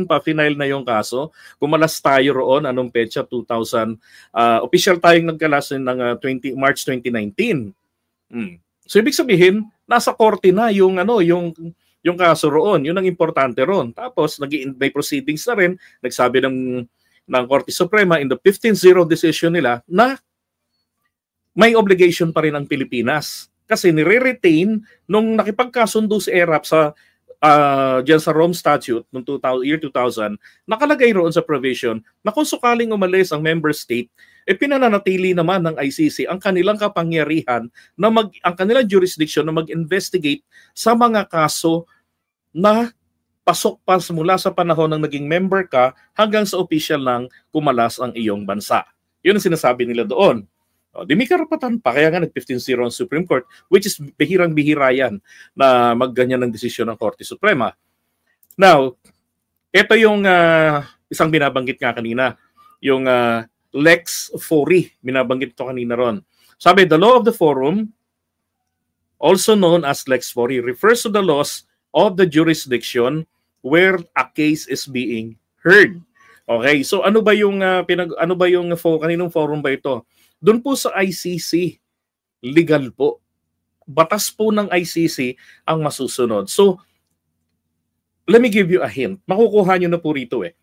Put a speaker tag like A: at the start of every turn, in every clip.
A: pa final na yung kaso. Kumalas tayo roon, anong petsa? 2000. Official tayong nagkalas ng March 2019. So ibig sabihin, nasa korte na yung yung kaso roon. Yun ang importante roon. Tapos may proceedings na rin. Nagsabi ng Korte Suprema in the 15-0 decision nila na may obligation pa rin ang Pilipinas. Kasi nire-retain nung nakipagkasundo si ERAP sa diyan sa Rome Statute noong year 2000, nakalagay roon sa provision na kung sakaling umalis ang member state, pinananatili naman ng ICC ang kanilang kapangyarihan na ang kanilang jurisdiction na mag-investigate sa mga kaso na pasok pa mula sa panahon ng naging member ka hanggang sa official ng kumalas ang iyong bansa. Yun ang sinasabi nila doon. Di may karapatan pa, kaya nga nag-15-0 ang Supreme Court, which is bihirang-bihira yan na magganyan ng desisyon ng Korte Suprema. Now, ito yung isang binabanggit nga kanina, yung Lex Fori, binabanggit ito kanina ron. Sabi, the law of the forum, also known as Lex Fori, refers to the laws of the jurisdiction where a case is being heard. Okay, so ano ba yung kaninong forum ba ito? Doon po sa ICC, legal po. Batas po ng ICC ang masusunod. So, let me give you a hint. Makukuha nyo na po rito eh.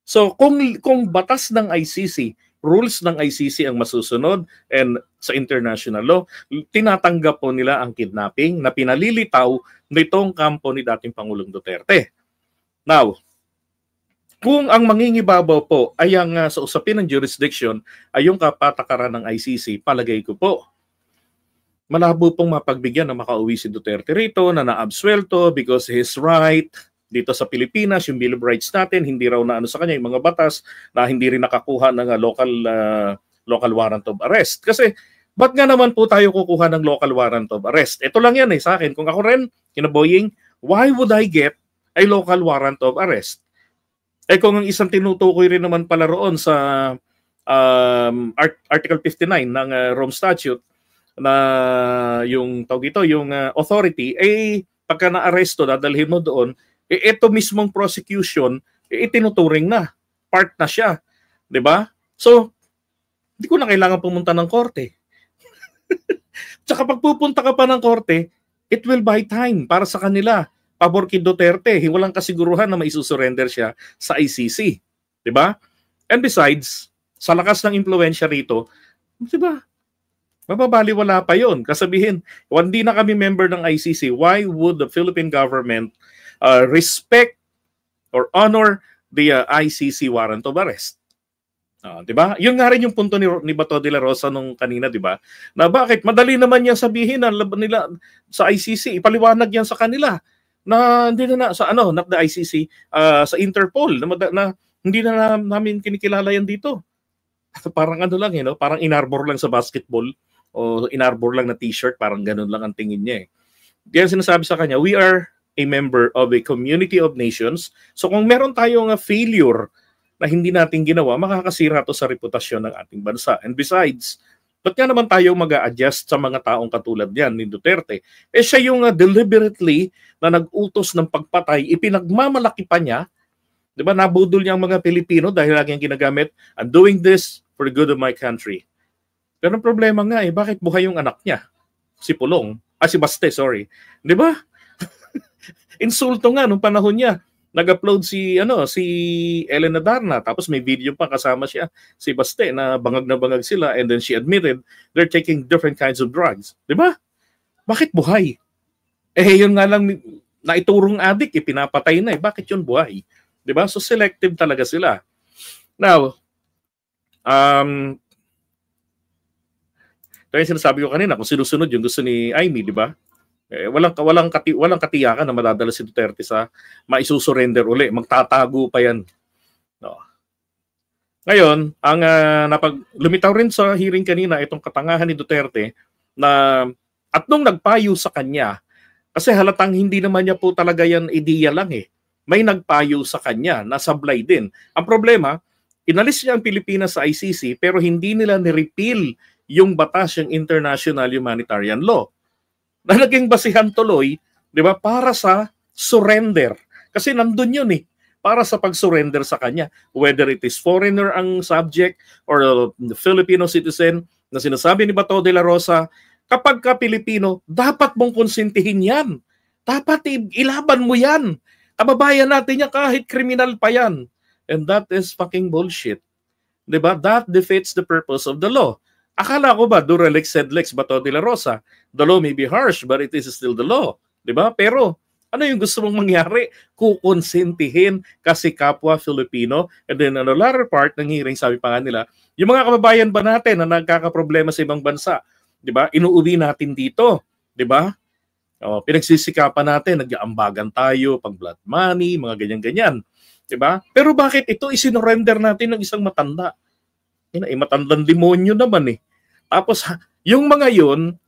A: So, kung batas ng ICC, rules ng ICC ang masusunod and sa international law, tinatanggap po nila ang kidnapping na pinalilitaw nitong kampo ni dating Pangulong Duterte. Now, kung ang mangingibabaw po ay ang sa usapin ng jurisdiction ay yung kapatakaran ng ICC, palagay ko po, malabo pong mapagbigyan na makauwi si Duterte rito, na naabswelto because he's right dito sa Pilipinas, yung Bill of Rights natin, hindi raw na sa kanya yung mga batas na hindi rin nakakuha ng local warrant of arrest. Kasi, ba't nga naman po tayo kukuha ng local warrant of arrest? Ito lang yan sa akin. Kung ako rin, kinaboying, why would I get a local warrant of arrest? Kung ang isang tinutukoy rin naman pala roon sa Article 59 ng Rome Statute na yung yung authority, pagka na-aresto, dadalhin mo doon, ito mismong prosecution, itinuturing na. Part na siya. Diba? So, hindi ko na kailangan pumunta ng korte. Tsaka pag pupunta ka pa ng korte, it will buy time para sa kanila. Pabor kay Duterte, walang kasiguruhan na maisusurrender siya sa ICC. Diba? And besides, sa lakas ng impluensya rito, diba? Mababaliwala pa yon. Kasabihin, hindi na kami member ng ICC, why would the Philippine government respect or honor the ICC warrant of arrest? Diba? Yun nga rin yung punto ni Bato de la Rosa nung kanina, diba? Na bakit? Madali naman yan sabihin na nila sa ICC, ipaliwanag yan sa kanila. Na hindi na sa not the ICC, sa Interpol na hindi na namin kinikilala yan dito. Parang lang parang inarbor lang sa basketball o inarbor lang na t-shirt, parang ganun lang ang tingin niya Diyan sinasabi sa kanya, we are a member of a community of nations. So kung meron tayong failure na hindi natin ginawa, makakasira to sa reputasyon ng ating bansa. And besides, ba't nga naman tayo mag-a-adjust sa mga taong katulad yan ni Duterte? Siya yung deliberately na nag-utos ng pagpatay, ipinagmamalaki pa niya, di ba, nabudol niya ang mga Pilipino dahil lagi ang ginagamit, I'm doing this for the good of my country. Pero ang problema nga bakit buhay yung anak niya? Si Pulong, si Baste, sorry. Di ba? Insulto nga nung panahon niya. Nag-upload si Elena Darna, tapos may video pa kasama siya, si Baste, na bangag sila, and then she admitted they're taking different kinds of drugs. Di ba? Bakit buhay? Yun nga lang, naiturong adik, pinapatay na Bakit yun buhay? Di ba? So selective talaga sila. Now, ito yung sinasabi ko kanina, kung sinusunod yung gusto ni Amy, di ba? Walang katiyakan na madadala si Duterte sa maisusurrender uli. Magtatago pa yan. No. Ngayon, ang lumitaw rin sa hearing kanina itong katangahan ni Duterte na at nung nagpayo sa kanya, kasi halatang hindi naman niya po talaga yan ideya lang May nagpayo sa kanya na sablay din. Ang problema, inalis niya ang Pilipinas sa ICC pero hindi nila ni-repeal yung batas, yung international humanitarian law. Na naging basihan tuloy, di ba, para sa surrender. Kasi nandun yun para sa pag-surrender sa kanya. Whether it is foreigner ang subject or Filipino citizen na sinasabi ni Bato de la Rosa, kapag ka Pilipino, dapat mong konsintihin yan. Dapat ilaban mo yan. Kababayan natin yan kahit kriminal pa yan. And that is fucking bullshit. Diba? That defeats the purpose of the law. Akala ko ba, Duralex sed lex Bato de la Rosa, the law may be harsh but it is still the law. Diba? Pero ano yung gusto mong mangyari? Kukonsentihin kasi kapwa Filipino. And then ano, latter part ng hearing, sabi pa nga nila, yung mga kababayan ba natin na nagkakaproblema sa ibang bansa, di ba? Inuuwi natin dito, di ba? O, pinagsisikapan natin, nag-aambagan tayo, pang blood money, mga ganyan-ganyan. Di ba? Pero bakit ito isinorender natin ng isang matanda? Matandang demonyo naman eh. Tapos, yung mga yun,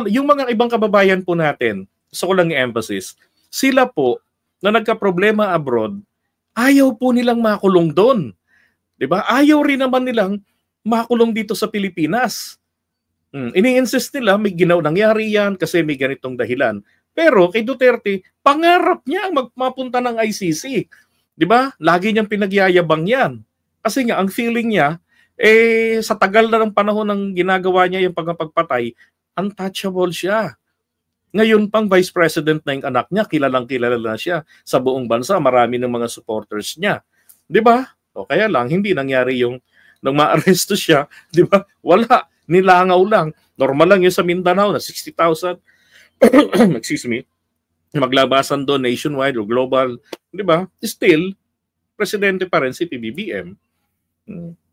A: yung mga ibang kababayan po natin, gusto ko lang i-emphasis, sila po na nagka-problema abroad, ayaw po nilang makulong doon. 'Di ba? Ayaw rin naman nilang makulong dito sa Pilipinas. Ini-insist nila may nangyari yan kasi may ganitong dahilan. Pero kay Duterte, pangarap niya ang mapunta ng ICC. 'Di ba? Lagi niyang pinagyayabang yan. Kasi nga ang feeling niya sa tagal na ng panahon ng ginagawa niya yung pagpapatay, untouchable siya. Ngayon pang vice president na yung anak niya, kilalang kilala na siya sa buong bansa, marami ng mga supporters niya. 'Di ba? O kaya lang hindi nangyari yung nang maaresto siya, 'di ba? Wala, nilangaw lang. Normal lang yung sa Mindanao na 60,000. Excuse me. Maglabasan doon nationwide o global, 'di ba? Still presidente pa rin si PBBM.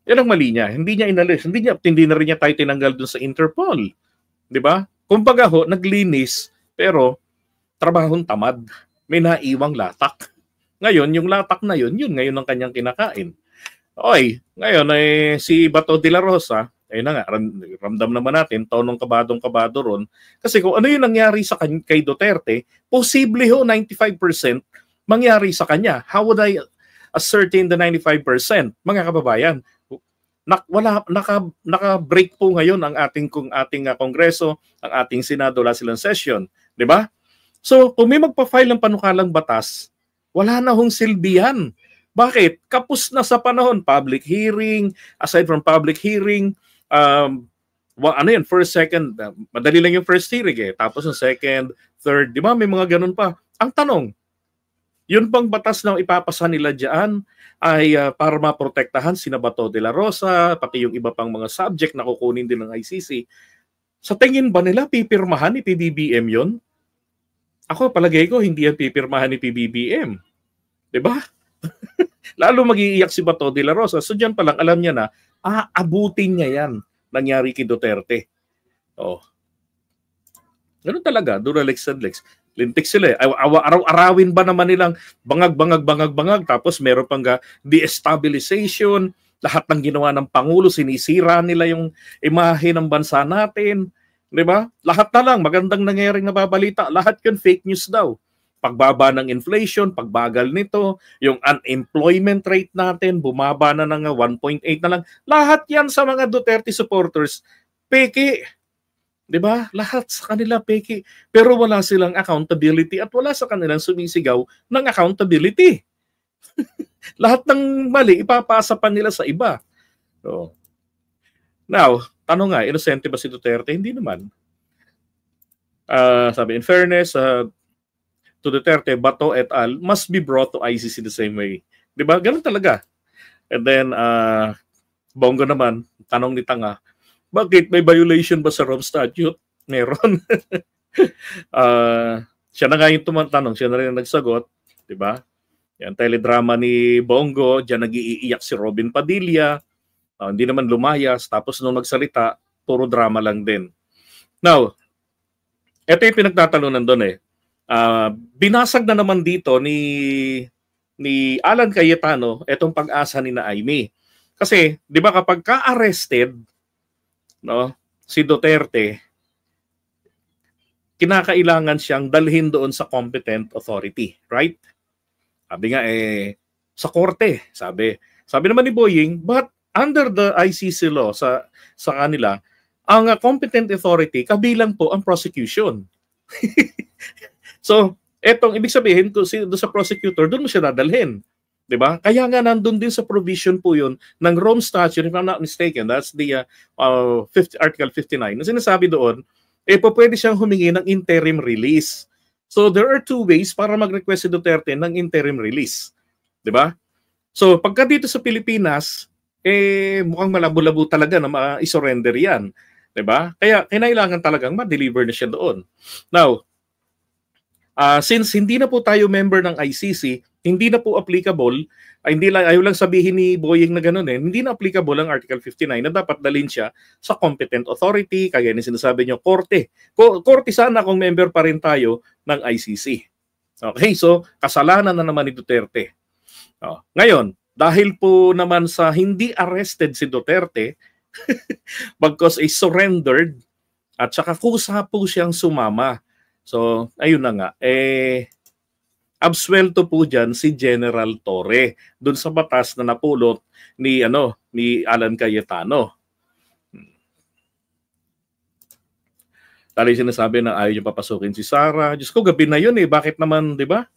A: Yan ang mali niya. Hindi niya inalis, hindi na rin niya tayo tinanggal doon sa Interpol. 'Di ba? Kumbaga ho, naglinis, pero trabahong tamad. May naiwang latak. Ngayon, yung latak na yun ngayon ang kanyang kinakain. Okay, ngayon si Bato de la Rosa, ayun na nga, ramdam naman natin, tonong kabadong-kabado ron. Kasi kung ano yung nangyari sa kay Duterte, posible ho 95% mangyari sa kanya. How would I ascertain the 95%? Mga kababayan, naka-break po ngayon ang ating Kongreso, ang ating Senado, wala silang session, 'di ba? So, kung may magpa-file ng panukalang batas, wala na hong silbi yan. Bakit? Kapos na sa panahon, public hearing, aside from public hearing, first, second, madali lang yung first hearing tapos yung second, third, 'di ba? May mga ganun pa. Ang tanong, yun pang batas na ipapasa nila diyan ay para maprotektahan sina Bato de la Rosa, pati yung iba pang mga subject na kukunin din ng ICC. Sa tingin ba nila pipirmahan ni PBBM yon? Ako, palagay ko, hindi yan pipirmahan ni PBBM. 'Di ba? Lalo mag-iiyak si Bato de la Rosa. So diyan pa lang alam niya na, abutin niya yan nangyari kay Duterte. Oh. Ganun talaga, Duralex and Lex. Lintik sila eh. Araw-arawin ba naman nilang bangag, tapos meron pang destabilization, lahat ng ginawa ng Pangulo, sinisira nila yung imahe ng bansa natin. 'Di ba? Lahat na lang, magandang nangyaring nababalita, lahat yun fake news daw. Pagbaba ng inflation, pagbagal nito, yung unemployment rate natin, bumaba na ng 1.8 na lang. Lahat yan sa mga Duterte supporters, peke. 'Di ba? Lahat sa kanila peke. Pero wala silang accountability at wala sa kanilang sumisigaw ng accountability. Lahat ng mali ipapasa pa nila sa iba. So, now, tanong nga, inosente ba si Duterte? Hindi naman. Sabi, in fairness, to Duterte, Bato et al. Must be brought to ICC the same way. 'Di ba? Ganun talaga. And then, Bongo naman, tanong ni Tanga, bakit may violation ba sa Rome Statute? Meron. Siya na nga yung tumatanong, siya na rin ang nagsagot, 'di ba? Yan teledrama ni Bongo, diyan nag-iiyak si Robin Padilla. Hindi naman lumayas, tapos nung nagsalita, puro drama lang din. Now, ito yung pinagtatalunan doon eh. Binasag na naman dito ni Alan Cayetano etong pag-asa ni Amy. Kasi, 'di ba kapag ka-arrested si Duterte, kinakailangan siyang dalhin doon sa competent authority, right? Sabi nga sa korte, sabi naman ni Boying, but under the ICC law sa kanila, ang competent authority kabilang po ang prosecution. So, etong ibig sabihin ko sa prosecutor, doon mo siya dadalhin. 'Di ba? Kaya nga nandun din sa provision po 'yun ng Rome Statute, if I'm not mistaken, that's the 50, Article 59. Na sinasabi doon, pwede siyang humingi ng interim release. So there are two ways para mag-request si Duterte ng interim release. 'Di ba? So pagka dito sa Pilipinas, mukhang malabo-labo talaga na ma-surrender 'yan. 'Di ba? Kaya kinailangan talagang ma-deliver na siya doon. Now, since hindi na po tayo member ng ICC, hindi na po applicable, ayaw lang sabihin ni Boying na gano'n hindi na applicable ang Article 59 na dapat dalhin siya sa competent authority, kaya ni sinasabi niyo, korte. Korte sana kung member pa rin tayo ng ICC. Okay, so kasalanan na naman ni Duterte. Ngayon, dahil po naman sa hindi arrested si Duterte, bagkos ay surrendered, at saka kusa po siyang sumama. So, ayun na nga, absuelto po dyan si General Torre dun sa batas na napulot ni Alan Cayetano. Tali sinasabi na ayaw niyo papasukin si Sara. Diyos ko, gabi na yun bakit naman, 'di ba?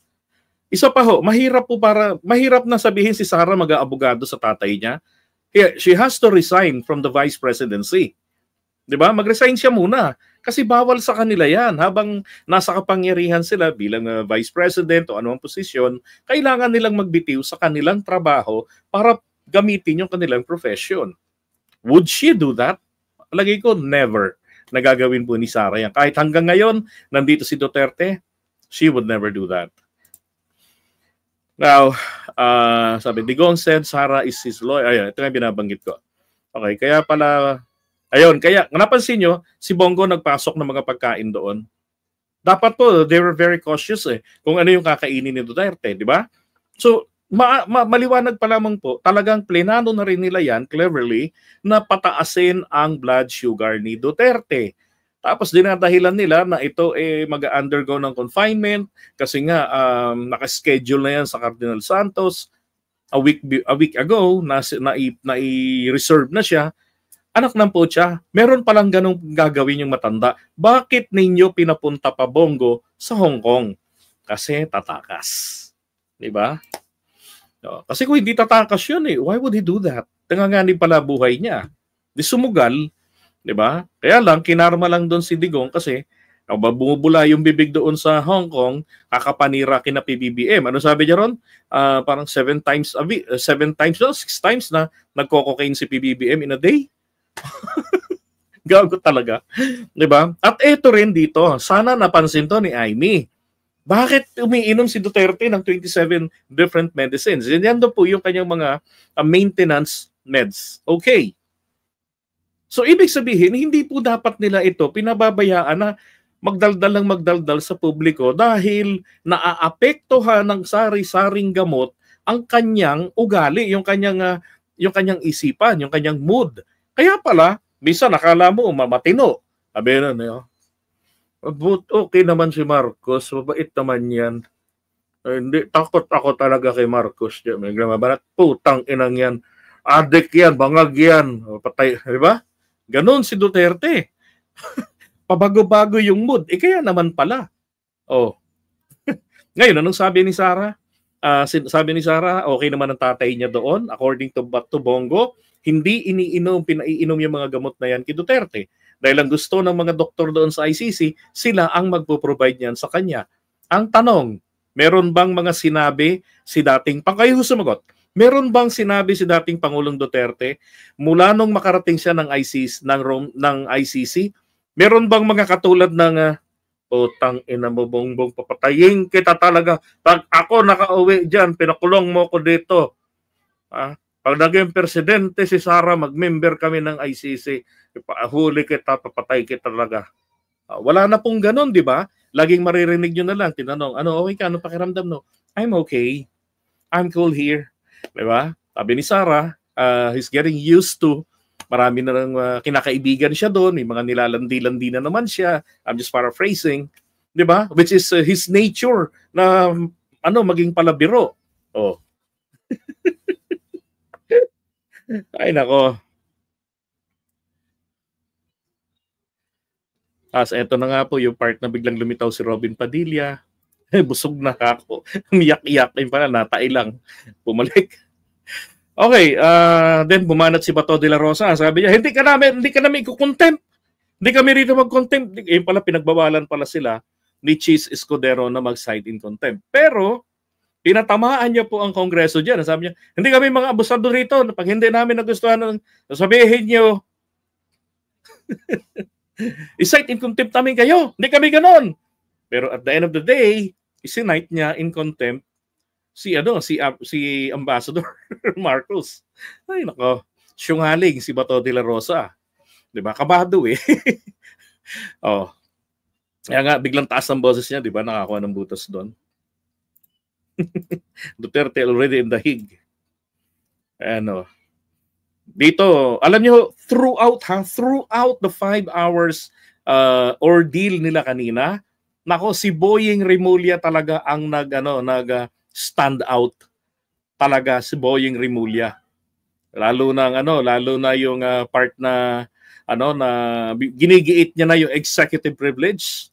A: Isa pa ho, mahirap na sabihin si Sara mag-aabogado sa tatay niya. She has to resign from the vice presidency. 'Di ba? Mag-resign siya muna. Kasi bawal sa kanila 'yan habang nasa kapangyarihan sila bilang vice president o anumang posisyon, kailangan nilang magbitiw sa kanilang trabaho para gamitin yung kanilang profession. Would she do that? Palagay ko never. Nagagawin po ni Sara yan. Kahit hanggang ngayon nandito si Duterte, she would never do that. Now, sabi, Digong said Sara is his lawyer. Ayun, ito nga binabanggit ko. Okay, kaya pala, ayun, kaya napansin nyo, si Bongo nagpasok ng mga pagkain doon. Dapat po, they were very cautious kung ano yung kakainin ni Duterte, di ba? So, maliwanag pa lamang po, talagang plenano na rin nila yan, cleverly, na pataasin ang blood sugar ni Duterte. Tapos dinadahilan nila na ito mag-undergo ng confinement kasi nga naka-schedule na yan sa Cardinal Santos a week ago na i-reserve na siya. Anak ng potya, meron palang ganong gagawin yung matanda. Bakit ninyo pinapunta pa Bongo sa Hong Kong? Kasi tatakas. 'Di ba? No, kasi kung hindi tatakas yun why would he do that? Tanganganin pala buhay niya. Di sumugal. 'Di ba? Kaya lang kinarma lang doon si Digong kasi bumubula yung bibig doon sa Hong Kong, kakapanira kina PBBM. Ano sabi niya ron? Parang 6 times na nagko-cocaine si PBBM in a day. Gago talaga. 'Di ba? At ito rin dito, sana napansin to ni Amy. Bakit umiinom si Duterte ng 27 different medicines? Yan daw po yung kanyang mga maintenance meds. Okay. So, ibig sabihin, hindi po dapat nila ito pinababayaan na magdaldal sa publiko dahil naaapektuhan ng sari-saring gamot ang kanyang ugali, yung kanyang isipan, yung kanyang mood. Kaya pala, minsan nakala mo matino. Sabi na, okay naman si Marcos, mabait naman yan. Hindi, takot ako talaga kay Marcos. Putang inang yan. Adik yan, bangag yan. Patay, di ba? Ganon si Duterte. Pabago-bago yung mood. Kaya naman pala. Ngayon, anong sabi ni Sara? Sabi ni Sara, okay naman ang tatay niya doon. According to Bongo, hindi pinaiinom yung mga gamot na yan kay Duterte. Dahil ang gusto ng mga doktor doon sa ICC, sila ang magpo-provide niyan sa kanya. Ang tanong, meron bang mga sinabi si dating, kayo sumagot, meron bang sinabi si dating Pangulong Duterte mula nung makarating siya ng ICC? Meron bang mga katulad ng tang ina mo Bongbong, papatayin kita talaga. Pag ako nakauwi diyan, pinakulong mo ko dito. Pag naging presidente si Sara, mag-member kami ng ICC, ipahuli kita, papatay kita talaga. Wala na pong ganun, di ba? Laging maririnig nyo na lang, tinanong, okay ka, ano pakiramdam no? I'm okay. I'm cool here. Di ba? Sabi ni Sara, he's getting used to, marami na lang kinakaibigan siya doon, may mga nilalandi-landi na naman siya. I'm just paraphrasing. Di ba? Which is his nature na maging palabiro. Ay nako. Eto na nga po yung part na biglang lumitaw si Robin Padilla. Busog na ako. Umiyak-iyak din pala, natay lang. Bumalik. Okay, then bumanat si Bato de la Rosa. Sabi niya, hindi ka namin ikukontempt. Hindi kami rito mag-contempt. Eh pala, pinagbawalan pala sila ni Cheese Escudero na mag-cite in contempt. Pero, pinatamaan niya po ang Kongreso dyan. Sabi niya, hindi kami mga abusado rito. Pag hindi namin nagustuhan, sabihin niyo, i-cite in contempt namin kayo. Hindi kami ganon. Pero at the end of the day, isinite niya in contempt si Ambassador Marcos. Ay nako, syungaling si Bato de la Rosa. 'Di ba? Kabado eh. Oh. Kaya nga biglang taas ang boses niya, 'di ba? Nakakuha ng butas doon. Duterte already in the Hague. Ano? Dito, alam niyo, throughout the 5 hours ordeal nila kanina, nako si Boying Rimulya talaga ang stand out talaga si Boying Rimulya. Lalo na yung part na na ginigiit niya na yung executive privilege.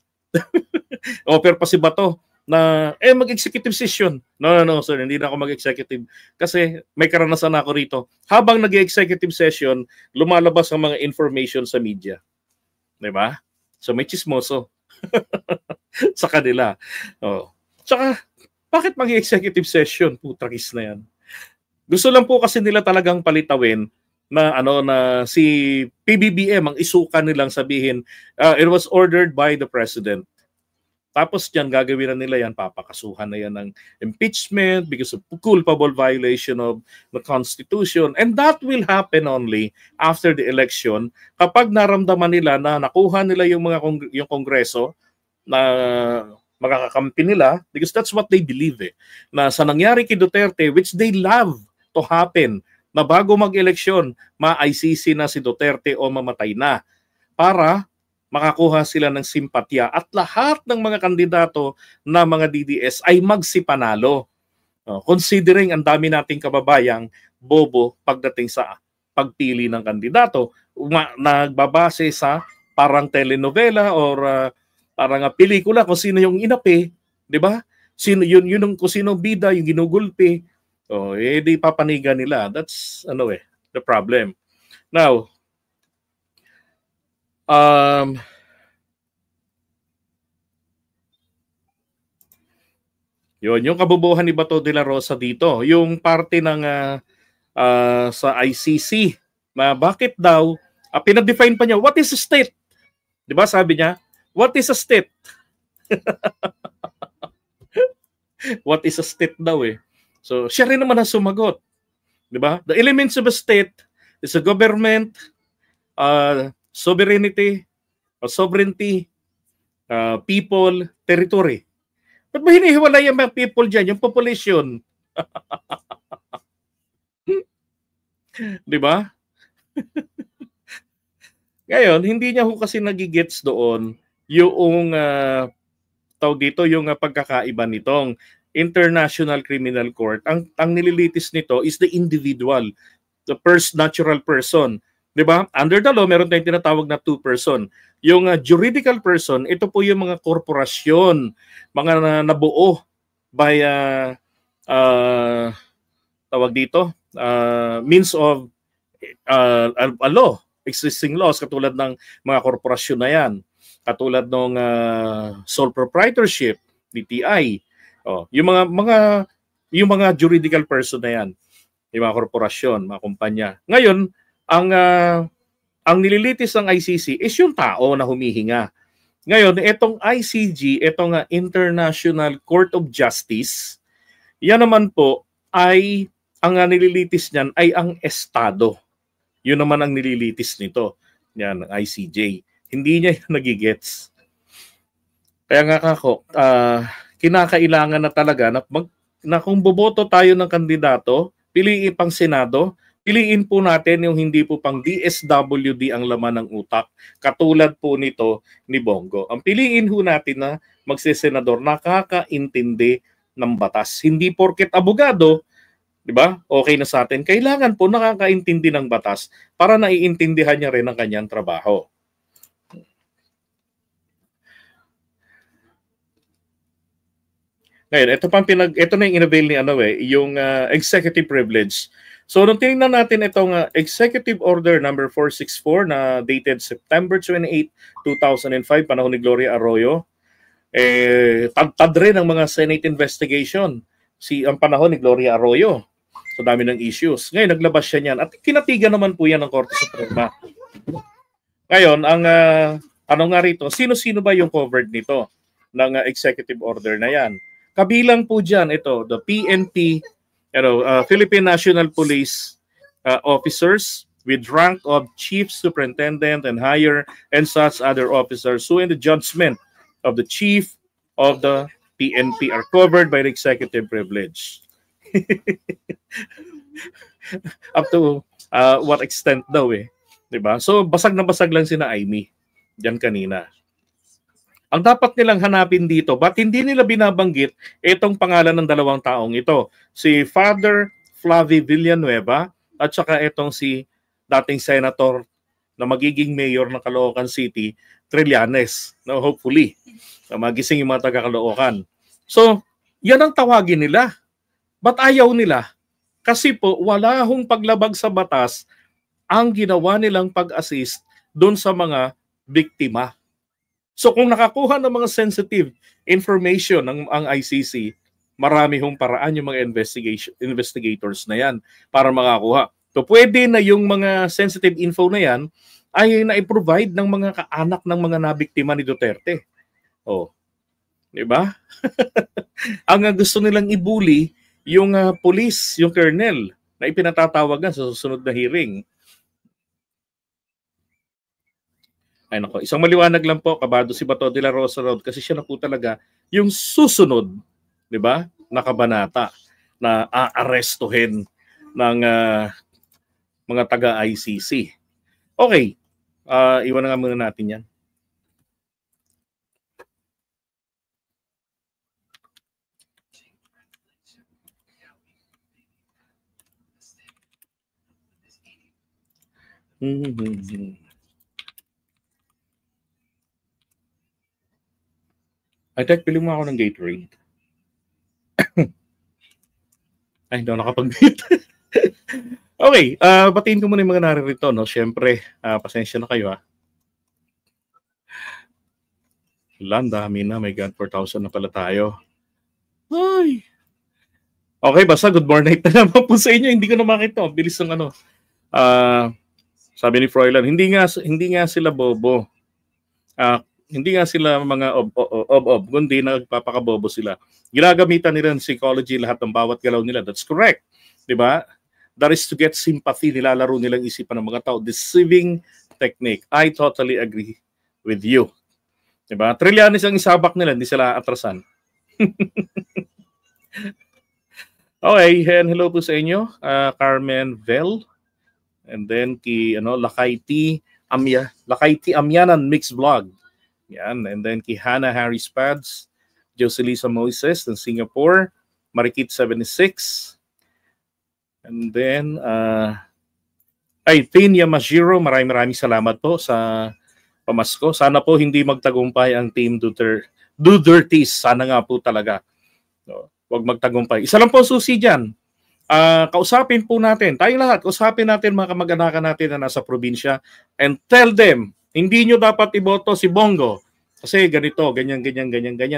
A: Offer pa si Bato na mag-executive session. No, sir, hindi na ako mag-executive kasi may karanasan ako rito. Habang nag-executive session, lumalabas ang mga information sa media. 'Di ba? So may chismoso sa kanila. Oh. Tsaka bakit mag-executive session? Putrakis na 'yan. Gusto lang po kasi nila talagang palitawin na na si PBBM ang isuka nilang sabihin it was ordered by the president. Tapos diyan gagawin na nila yan, papakasuhan na yan ng impeachment because of culpable violation of the Constitution. And that will happen only after the election kapag naramdaman nila na nakuha nila yung yung Kongreso na makakakampi nila, because that's what they believe na sa nangyari kay Duterte, which they love to happen, na bago mag-eleksyon, ma-ICC na si Duterte o mamatay na para makakuha sila ng simpatya at lahat ng mga kandidato na mga DDS ay magsipanalo. Considering ang dami nating kababayang bobo pagdating sa pagpili ng kandidato, nagbabase sa parang telenovela or parang pelikula kung sino yung inapi, 'di ba? Sino yun kung sino bida yung ginugulpi. Di papanigan nila. That's the problem. Now, yung kabubuhan ni Bato de la Rosa dito, yung parte ng sa ICC, na bakit daw pinag-define pa niya, what is a state? 'Di ba sabi niya, what is a state? What is a state daw So siya rin naman ang sumagot. 'Di ba? The elements of a state is a government, sovereignty, people, territory. Ba't ba hinihiwalay yung mga people dyan, yung population? Di ba? Ngayon, hindi niya kasi nagigets doon yung tawag dito, yung pagkakaiba nitong International Criminal Court. Ang nililitis nito is the individual, the first natural person. 'Di ba? Under the law, meron tayong tinatawag na two-person. Yung juridical person, ito po yung mga korporasyon, mga nabuo by tawag dito, means of a law, existing laws, katulad ng mga korporasyon na yan, katulad ng sole proprietorship, DTI, yung mga juridical person na yan, yung mga korporasyon, mga kumpanya. Ngayon, ang nililitis ng ICC is yung tao na humihinga. Ngayon, itong ICJ, itong International Court of Justice, yan naman po ay, ang nililitis niyan ay ang Estado. Yun naman ang nililitis nito, yan, ICJ. Hindi niya nagigets. Kaya nga ako, kinakailangan na talaga na kung boboto tayo ng kandidato, piliin pang Senado, piliin po natin yung hindi po pang DSWD ang laman ng utak, katulad po nito ni Bongo. Ang piliin ho natin na magsisenador, nakakaintindi ng batas. Hindi porket abogado, di ba? Okay na sa atin. Kailangan po nakakaintindi ng batas para naiintindihan niya rin ang kanyang trabaho. Ngayon, ito na yung inavail ni yung executive privilege. So nung tinignan natin itong Executive Order number 464 na dated September 28, 2005, panahon ni Gloria Arroyo, tad rin ang mga Senate investigation ang panahon ni Gloria Arroyo. So dami ng issues. Ngayon naglabas siya niyan at kinatigan naman po yan ng Korte Suprema. Ngayon, ang nga rito, sino-sino ba yung covered nito ng executive order na yan? Kabilang po dyan ito, the PNP, Philippine National Police officers with rank of Chief Superintendent and higher and such other officers who in the judgment of the Chief of the PNP are covered by the executive privilege. Up to what extent daw Diba? So basag na basag lang sina Amy diyan kanina. Ang dapat nilang hanapin dito, ba't hindi nila binabanggit itong pangalan ng dalawang taong ito? Si Father Flavie Villanueva at saka itong si dating senator na magiging mayor ng Caloocan City, Trillanes. No, hopefully, na magising yung mga taga-Caloocan. So, yan ang tawagin nila. Ba't ayaw nila? Kasi po, wala hong paglabag sa batas ang ginawa nilang pag-assist doon sa mga biktima. So kung nakakuha ng mga sensitive information ang ICC, marami hong paraan yung mga investigators na yan para makakuha. So pwede na yung mga sensitive info na yan ay na-provide ng mga kaanak ng mga nabiktima ni Duterte. Oh. 'Di ba? Ang gusto nilang ibuli yung police, yung colonel na ipinatatawagan sa susunod na hearing. Ay nako, isang maliwanag lang po, kabado si Bato de la Rosa Road kasi siya na po talaga yung susunod, 'di ba? Na kabanata na aarestuhin ng mga taga-ICC. Okay. Iwan na nga muna natin 'yan. Ay, Tek, pili mo ako ng Gatorade. Ay, hindi ako nakapag-beat. Okay, batiin ko muna yung mga naririto, no? Siyempre, pasensya na kayo, Dami na, my God, 4,000 na pala tayo. Ay. Okay, basta good morning na naman po sa inyo. Hindi ko na makita. Bilis ng sabi ni Froilan, hindi nga sila bobo. Hindi nga sila mga ob, kundi nagpapakabobo sila. Ginagamitan nila ng psychology lahat ng bawat galaw nila. That's correct. 'Di ba? That is to get sympathy. Nilalaro nilang isipan ng mga tao. Deceiving technique. I totally agree with you. 'Di ba? Trillanes ang isabak nila, hindi sila atrasan. Okay, and hello po sa inyo. Carmen Vel. And then Lakaiti Amyanan Mix Vlog. Yan, and then Hannah Harris Pads, Joselisa Moises ng Singapore, Marikit 76. And then Tin Yamashiro, maraming salamat po sa pamasko. Sana po hindi magtagumpay ang Team Dutertes. Sana nga po talaga. No, wag magtagumpay. Isa lang po susi diyan. Kausapin po natin, tayong lahat, kausapin natin mga kamag-anakan natin na nasa probinsya and tell them, hindi nyo dapat iboto si Bongo kasi ganito, ganyan,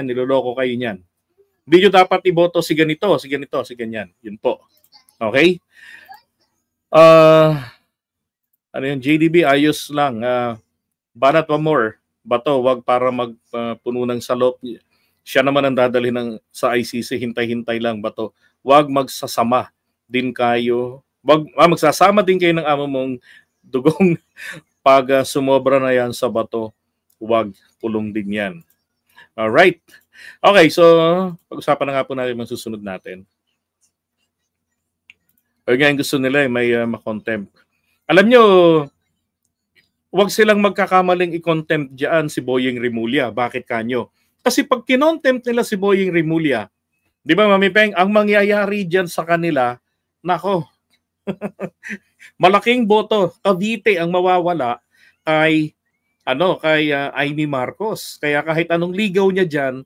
A: niloloko kayo niyan. Hindi nyo dapat iboto si ganito, si ganyan. Yun po. Okay? JDB, ayos lang. Banat pa more. Bato, wag para magpuno ng salop. Siya naman ang dadalhin sa ICC, hintay-hintay lang, Bato. Wag magsasama din kayo. Magsasama din kayo ng amo mong dugong pag sumobra na yan sa Bato, huwag pulong din yan. Alright. Okay, so pag-usapan na nga po natin ang susunod natin. Ngayon gusto nila may makontempt. Alam nyo, huwag silang magkakamaling i-contempt dyan si Boyeng Rimulya. Bakit kanyo? Kasi pag kinontempt nila si Boyeng Rimulya, di ba Mami Peng, ang mangyayari dyan sa kanila, nako, malaking boto, Cavite ang mawawala kay Amy Marcos. Kaya kahit anong ligaw niya diyan,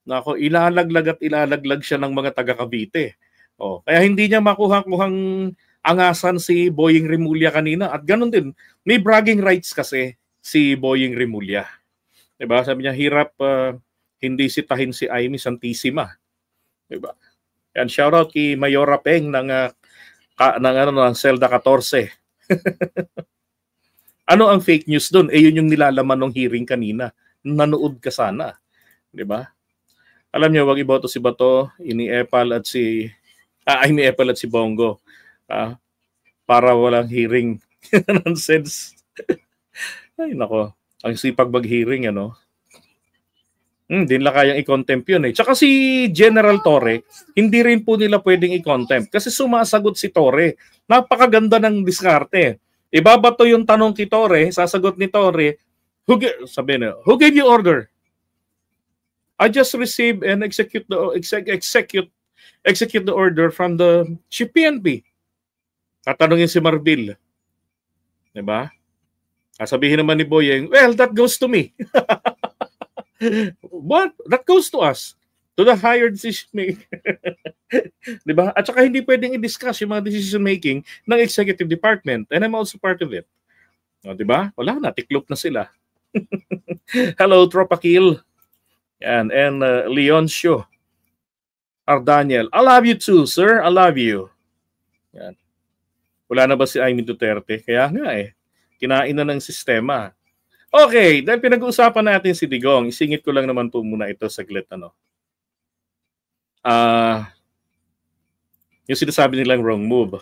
A: Nako, ilalaglag at ilalaglag siya ng mga taga Cavite. Oh, kaya hindi niya makuha-kuhang angasan si Boying Rimulya kanina at ganun din. May bragging rights kasi si Boying Rimulya. 'Di ba? Sabi niya hirap hindi sitahin si Amy Santissima. 'Di ba? Yan, shout out kay Mayora Peng ng Selda 14. Ano ang fake news doon? Yun yung nilalaman ng hearing kanina. Nanood ka sana. 'Di ba? Alam niyo, wag iboto si Bato, ini-epal at si Bongo. Para walang hearing. Nonsense. Ay, nako. Ang sipag mag-hearing, ano? Hindi nila kayang i-contempt yun eh. Tsaka si General Torre, hindi rin po nila pwedeng i-contempt kasi sumasagot si Torre. Napakaganda ng diskarte. Ibabato yung tanong kay Torre, sasagot ni Torre, who gave you order? I just received and execute the order from the Chief PNP. Tatanungin si Marbil. Diba? Sabihin naman ni Boyeng, well, that goes to me. What? That goes to us. To the higher decision maker. Diba? At saka hindi pwedeng i-discuss yung mga decision making ng executive department. And I'm also part of it. Diba? Wala na. Tiklop na sila. Hello, Tropakil. Yan. And Leoncio Ardaniel. I love you too, sir. I love you. Yan. Wala na ba si Amy Duterte? Kaya nga eh. Kinain na ng sistema. Okay, dahil pinag-uusapan natin si Digong, isingit ko lang naman po muna ito saglit. Yung sinasabi nilang wrong move.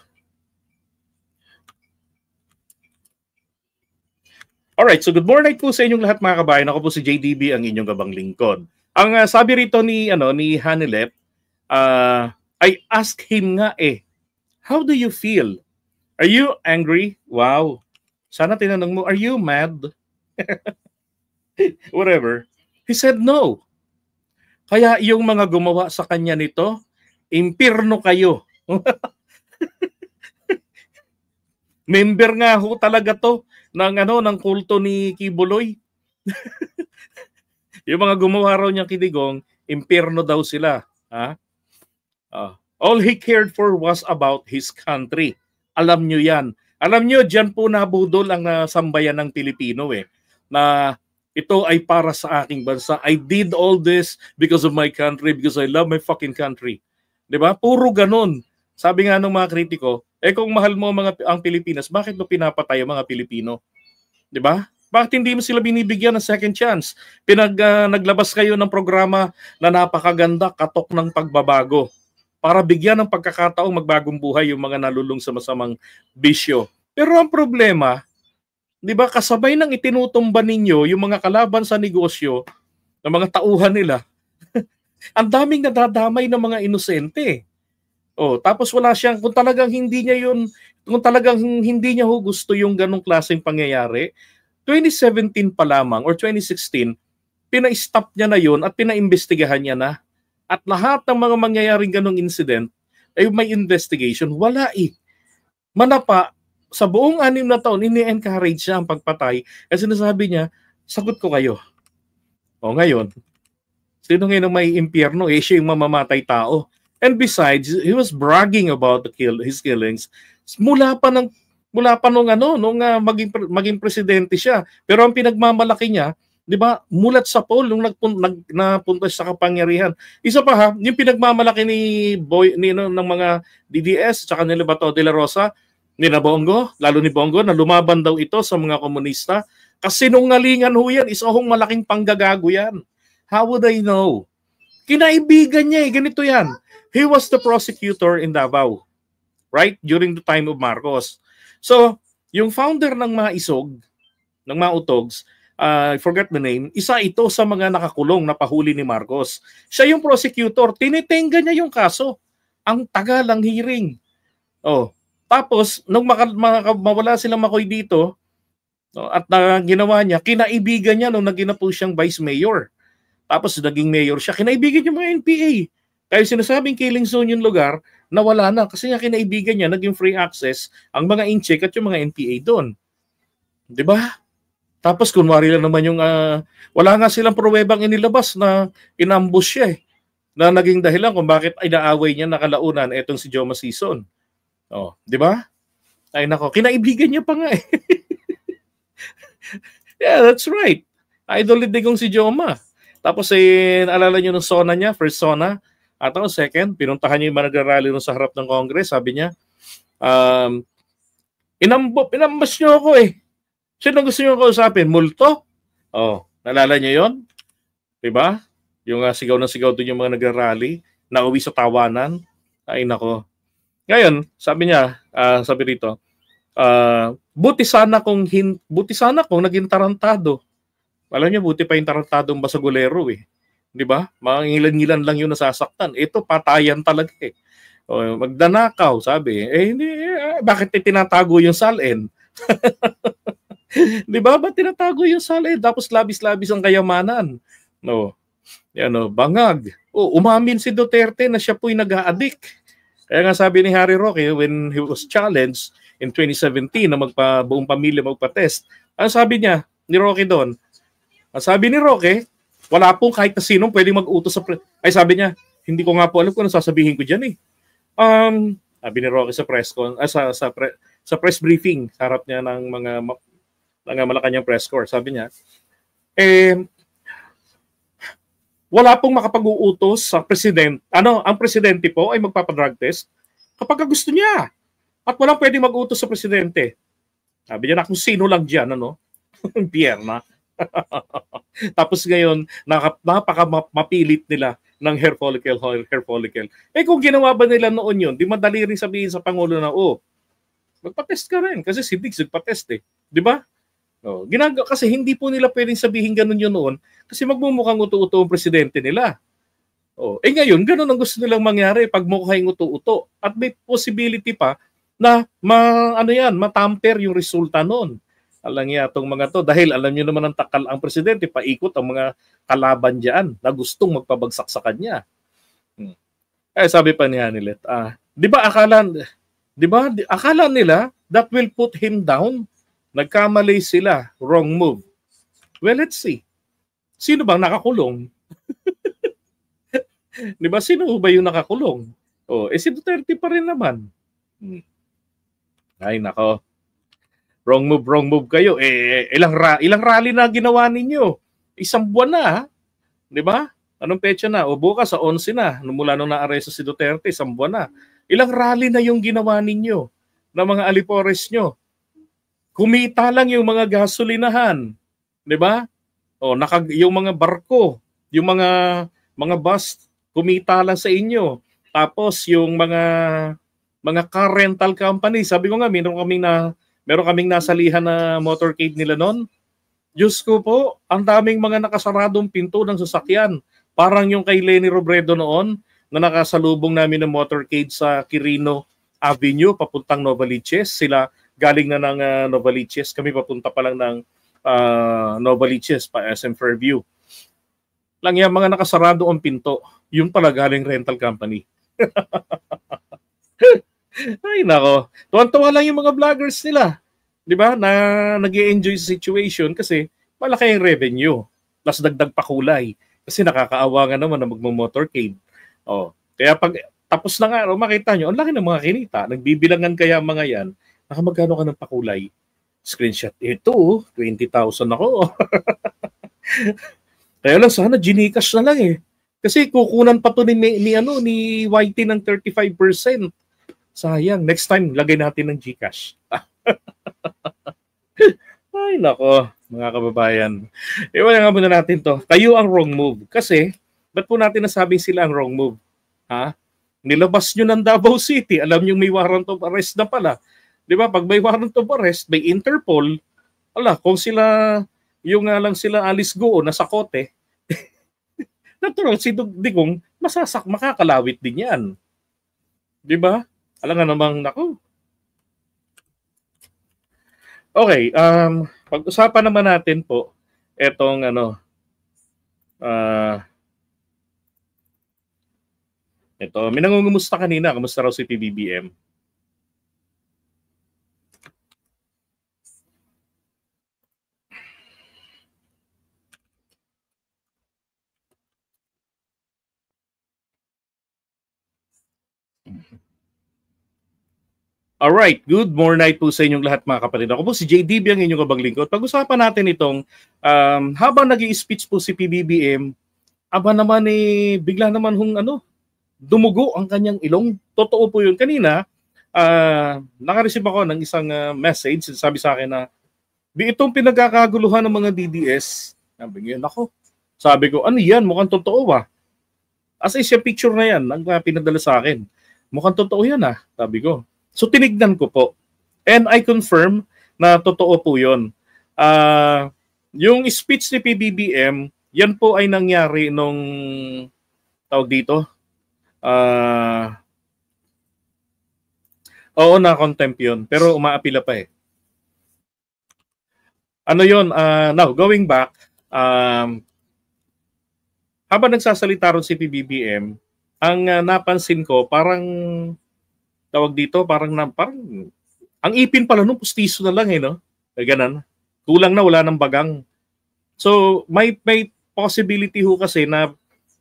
A: Alright, so good morning po sa inyong lahat mga kabayan. Ako po si JDB, ang inyong gabang lingkod. Ang sabi rito ni Hanilep, I ask him nga how do you feel? Are you angry? Wow. Sana tinanong mo, are you mad? Whatever. He said no. Kaya yung mga gumawa sa kanya nito, impirno kayo. Member nga ho talaga to ng kulto ni Kibuloy. Yung mga gumawa raw niyang Kidigong, impirno daw sila. All he cared for was about his country. Alam nyo yan. Alam nyo, dyan po nabudol ang sambayan ng Pilipino na ito ay para sa aking bansa. I did all this because of my country, because I love my fucking country. Diba? Puro ganun. Sabi nga ng mga kritiko, kung mahal mo ang Pilipinas, bakit mo pinapatay ang mga Pilipino? Diba? Bakit hindi mo sila binibigyan ng second chance? Naglabas kayo ng programa na napakaganda, katok ng pagbabago, para bigyan ng pagkakataong magbagong buhay yung mga nalulung sa masamang bisyo. Pero ang problema, di ba, kasabay ng itinutumba ninyo yung mga kalaban sa negosyo, ng mga tauhan nila, ang daming nadadamay ng mga inosente. Tapos wala siyang, kung talagang hindi niya gusto yung ganong klaseng pangyayari, 2017 pa lamang or 2016, pina-stop niya na yun at pina-imbestigahan niya na. At lahat ng mga mangyayaring ganong incident ay may investigation. Wala Manapa, sa buong 6 na taon, ini-encourage siya ang pagpatay. Kasi sinasabi niya, sagot ko kayo. Ngayon, sino ngayon ang may impyerno? Siya yung mamamatay tao. And besides, he was bragging about his killings mula pa nung maging presidente siya. Pero ang pinagmamalaki niya, di ba, mulat sa poll nung napunta sa kapangyarihan. Isa pa yung pinagmamalaki ng mga DDS at nila Bato de la Rosa, ni Bongo, lalo ni Bongo, na lumaban daw ito sa mga komunista. Kasi sinungalingan ho yan, isa hong malaking panggagago yan. How would I know? Kinaibigan niya ganito yan. He was the prosecutor in Davao, right? During the time of Marcos. So, yung founder ng mga isog, ng mga utogs, I forgot the name, isa ito sa mga nakakulong na pahuli ni Marcos. Siya yung prosecutor, tinitenga niya yung kaso. Ang tagal ang hearing. Tapos, nung mawala silang Makoy dito, at ginawa niya, kinaibigan niya nung naging na po siyang vice mayor. Tapos naging mayor siya, kinaibigan niya mga NPA. Kaya sinasabing killing zone yung lugar, nawala na. Kasi nga kinaibigan niya, naging free access ang mga incheck at yung mga NPA doon. Di ba? Tapos kunwari lang naman yung wala nga silang pruwebang inilabas na inambush siya na naging dahilan kung bakit inaaway niya nakalaunan etong si Joma Sison. Oh, di ba? Ay nako, kinaibigan niya pa nga eh. Yeah, that's right. Idol din kong si Joma. Tapos alala niyo nung SONA niya, first SONA, at ako second, pinuntahan niya yung mga nagrarally sa harap ng Congress, sabi niya, inambas niyo ako eh. Sino gusto niyo kausapin? Multo? Oh, nalala niyo yon? Diba? Yung sigaw na sigaw doon yung mga nagrarally, nauwi sa tawanan. Ay nako. Ngayon, sabi niya, sabi rito, buti sana kung naging tarantado. Alam niyo, buti pa yung tarantadong basagulero eh. 'Di ba? Mga ngilan-ngilan lang yung nasasaktan. Ito patayan talaga eh. O, magdanakaw, sabi. Hindi, bakit tinatago yung salin? 'Di ba? Ba't tinatago yung salin? Tapos labis-labis ang kayamanan. No. Yan o, bangag. Umamin si Duterte na siya po'y nag-a-addict. Kaya nga sabi ni Harry Roque when he was challenged in 2017 na buong pamilya magpa-test. Ang sabi niya ni Roque doon, ang sabi ni Roque, wala pong kahit na sinong pwedeng mag-utos sa ay sabi niya, hindi ko nga po alam kung ano sasabihin ko diyan eh. Sabi ni Roque sa sa press briefing, sa harap niya ng mga Malacanang press corps, sabi niya, wala pong makapag-uutos sa presidente. Ang presidente po ay magpapadrug test kapag gusto niya. At walang pwedeng mag-utos sa presidente. Sabi niya na kung sino lang diyan, Pierna. Tapos ngayon, napaka-mapilit nila ng hair follicle. Kung ginawa ba nila noon yun, di madali rin sabihin sa Pangulo na, magpa-test ka rin. Kasi si Diggs nagpa-test eh. Di ba? Kasi hindi po nila pwedeng sabihin ganun yun noon kasi magmumukhang uto-uto ang presidente nila. Ngayon, ganun ang gusto nilang mangyari pag mukhang uto-uto. At may possibility pa na matamper yung resulta noon. Alam niya itong mga to dahil alam niyo naman ang presidente paikot ang mga kalaban diyan na gustong magpabagsak sa kanya. Sabi pa ni Hanilet, di ba akala nila that will put him down? Nagkamali sila, wrong move. Well, let's see. Sino bang nakakulong? Di ba sino ba yung nakakulong? Si Duterte pa rin naman. Ay nako. Wrong move kayo. Ilang rally na ginawa ninyo? Isang buwan na, ha? Di ba? Anong petsa na? Bukas sa 11 na. Mula nung naaresto si Duterte, isang buwan na. Ilang rally na yung ginawa ninyo na mga alipores nyo? Kumita lang yung mga gasolinahan. Di ba? Yung mga barko, yung mga bus, kumita lang sa inyo. Tapos yung mga car rental company, sabi ko nga, meron kaming nasalihan na motorcade nila noon. Diyos ko po, ang daming mga nakasaradong pinto ng sasakyan. Parang yung kay Leni Robredo noon na nakasalubong namin ng motorcade sa Quirino Avenue papuntang Novaliches. Sila galing na ng Novaliches. Kami papunta pa lang ng Novaliches pa SM Fairview. Lang yan, mga nakasarado ang pinto. Yun pala galing rental company. Ay nako, tuwan-tuwa lang yung mga vloggers nila. 'Di ba? Na nag-e-enjoy sa situation kasi malaki yung revenue. Plus dagdag pa kulay. Kasi nakakaawa nga naman na magmo-motorcade. Kaya pag tapos na nga, makita nyo, ang laki ng mga kinita. Nagbibilangan kaya mga yan, nakamagkano ka ng pakulay? Screenshot. Ito, 20,000 ako. Kaya lang sana Gcash na lang eh. Kasi kukunan pa to ni YT ng 35%. Sayang. Next time, lagay natin ng Gcash. Ay, nako, mga kababayan. Iwan nga muna natin to. Kayo ang wrong move. Kasi, ba't po natin nasabing sila ang wrong move? Nilabas nyo ng Davao City. Alam nyo may warrant of arrest na pala. Di ba? Pag may warrant of arrest, may Interpol. Kung sila, yung nga lang sila Alice Goo na sa kote, natural, si Digong, makakalawit din yan. Di ba? Alam nga namang, naku. Okay, pag-usapan naman natin po etong ito, may nangungumusta kanina, kamusta raw si PBBM? Alright, good morning night po sa inyong lahat mga kapatid. Ako po si JDB, ang inyong kabang lingkod. Pag-usapan natin itong habang nag-i-speech po si PBBM, aba naman bigla naman dumugo ang kanyang ilong. Totoo po yun. Kanina, naka-receive ako ng isang message. Sabi sa akin na, itong pinagkakaguluhan ng mga DDS, sabi ko, ano yan? Mukhang totoo ba? As is, yung picture na yan, ang pinadala sa akin. Mukhang totoo yan sabi ko. So tinignan ko po. And I confirm na totoo po yun. Yung speech ni PBBM, yan po ay nangyari nung tawag dito. Oo, na-contempt yun. Pero umaapila pa Ano yun? Now, going back, habang nagsasalita ron si PBBM, ang napansin ko, parang tawag dito, parang ang ipin pala nung pustiso na lang no? Ganun. Kulang na, wala ng bagang. So, may possibility ho kasi na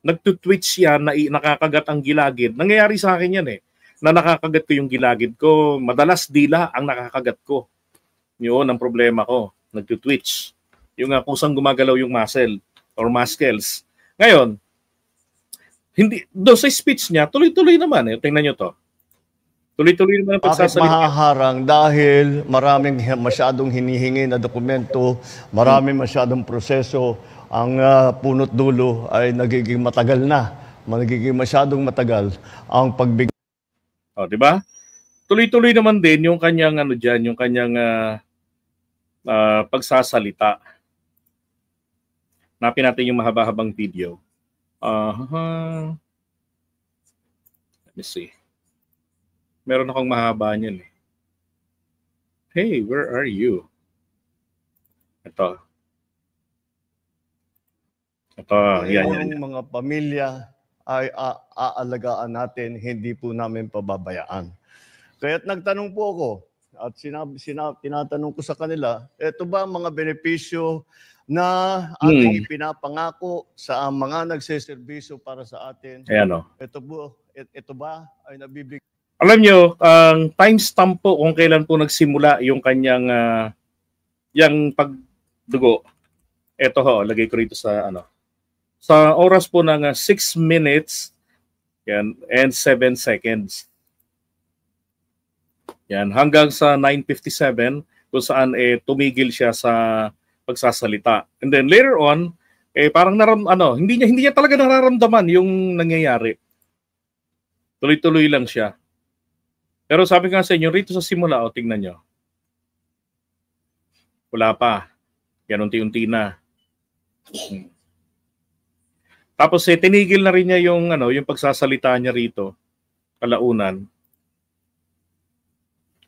A: nagtutwitch yan na nakakagat ang gilagid. Nangyayari sa akin yan na nakakagat ko yung gilagid ko. Madalas dila ang nakakagat ko. Yun ang problema ko. Nagtutwitch. Yung kusang gumagalaw yung muscle or muscles. Ngayon, doon sa speech niya, tuloy-tuloy naman. Tingnan nyo to. Tuloy-tuloy naman ang pagsasalita.
B: Bakit mahaharang? Dahil maraming masyadong hinihingi na dokumento, maraming masyadong proseso, ang punot dulo ay nagiging matagal na. Nagiging masyadong matagal ang pagbigay.
A: Di ba? Tuloy-tuloy naman din yung kanyang yung kanyang pagsasalita. Napin natin yung mahaba-habang video. Let me see. Meron akong mahaba niyan Hey, where are you? Ito, yan.
B: Yung mga pamilya ay aalagaan natin, hindi po namin pababayaan. Kaya't nagtanong po ako at tinatanong ko sa kanila, ito ba mga benepisyo na ating ipinapangako sa mga nagseserbisyo para sa atin?
A: Ayan
B: Ito ba ay nabibigay?
A: Alam nyo, ang timestamp po kung kailan po nagsimula yung kanyang yung pagdugo. Ito lagay ko rito sa sa oras po ng 6 minutes yan, and 7 seconds. Yan, hanggang sa 9:57 kung saan tumigil siya sa pagsasalita. And then later on, parang hindi niya talaga nararamdaman yung nangyayari. Tuloy-tuloy lang siya. Pero sabi nga sa inyo, rito sa simula, tingnan nyo. Wala pa. Yan, unti-unti na. Tapos tinigil na rin niya yung pagsasalita niya rito, kalaunan.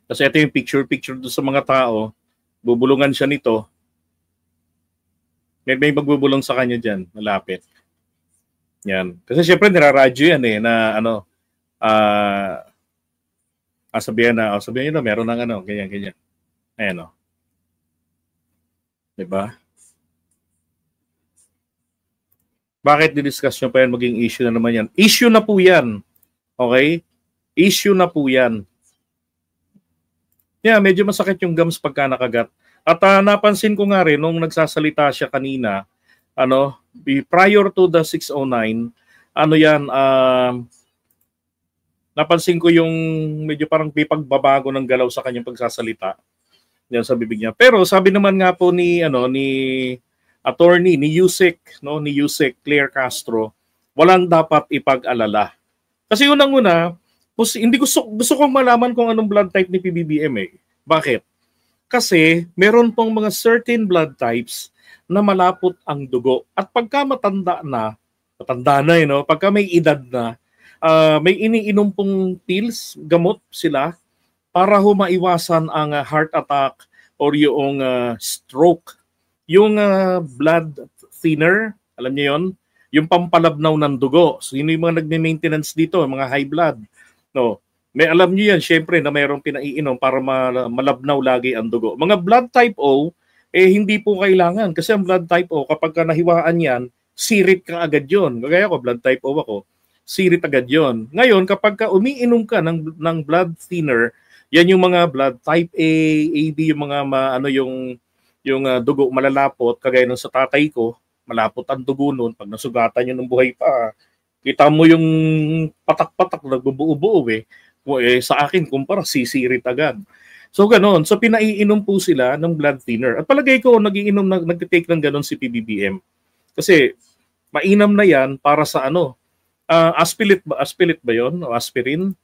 A: Kasi ito yung picture doon sa mga tao, bubulungan siya nito. May magbubulong sa kanya dyan, malapit. Yan. Kasi syempre niraradyo yan na sabihin nyo, meron ng ganyan. Ayan Diba? Bakit didiscuss nyo pa yan maging issue na naman yan? Issue na po yan. Okay? Issue na po yan. Yeah, medyo masakit yung gums pagka nakagat. At napansin ko nga rin nung nagsasalita siya kanina, prior to the 609, napansin ko yung medyo parang may pagbabago ng galaw sa kanyang pagsasalita diyan sa bibig niya. Pero sabi naman nga po ni attorney ni Yusek Claire Castro, walang dapat ipag-alala. Kasi unang-una, hindi gusto kong malaman kung anong blood type ni PBBM Bakit? Kasi meron pong mga certain blood types na malapot ang dugo. At pagka matanda na pagka may edad na, may iniinom pong pills, gamot sila para maiwasan ang heart attack or yung stroke. Yung blood thinner, alam niyo yon, yung pampalabnaw ng dugo. So yun yung mga nagme-maintenance dito, mga high blood. May alam niyo yan, syempre, na mayroong pinaiinom para malabnaw lagi ang dugo. Mga blood type O, hindi po kailangan. Kasi ang blood type O, kapag nahiwaan yan, sirit ka agad yun. Kaya ako, blood type O ako. sirit agad yon. Ngayon, kapag ka umiinom ka ng blood thinner, yan yung mga blood type A, AB, yung mga ano yung dugo malalapot, kagaya nung sa tatay ko, malapot ang dugo noon. Pag nasugatan yun ng buhay pa, kita mo yung patak-patak, nagbubuo-buo eh. Sa akin, kumpara, sisirit agad. So ganoon. So pinaiinom po sila ng blood thinner. At palagay ko, nag-take ng ganon si PBBM. Kasi mainam na yan para sa ano, aspilit ba yon? O aspirin?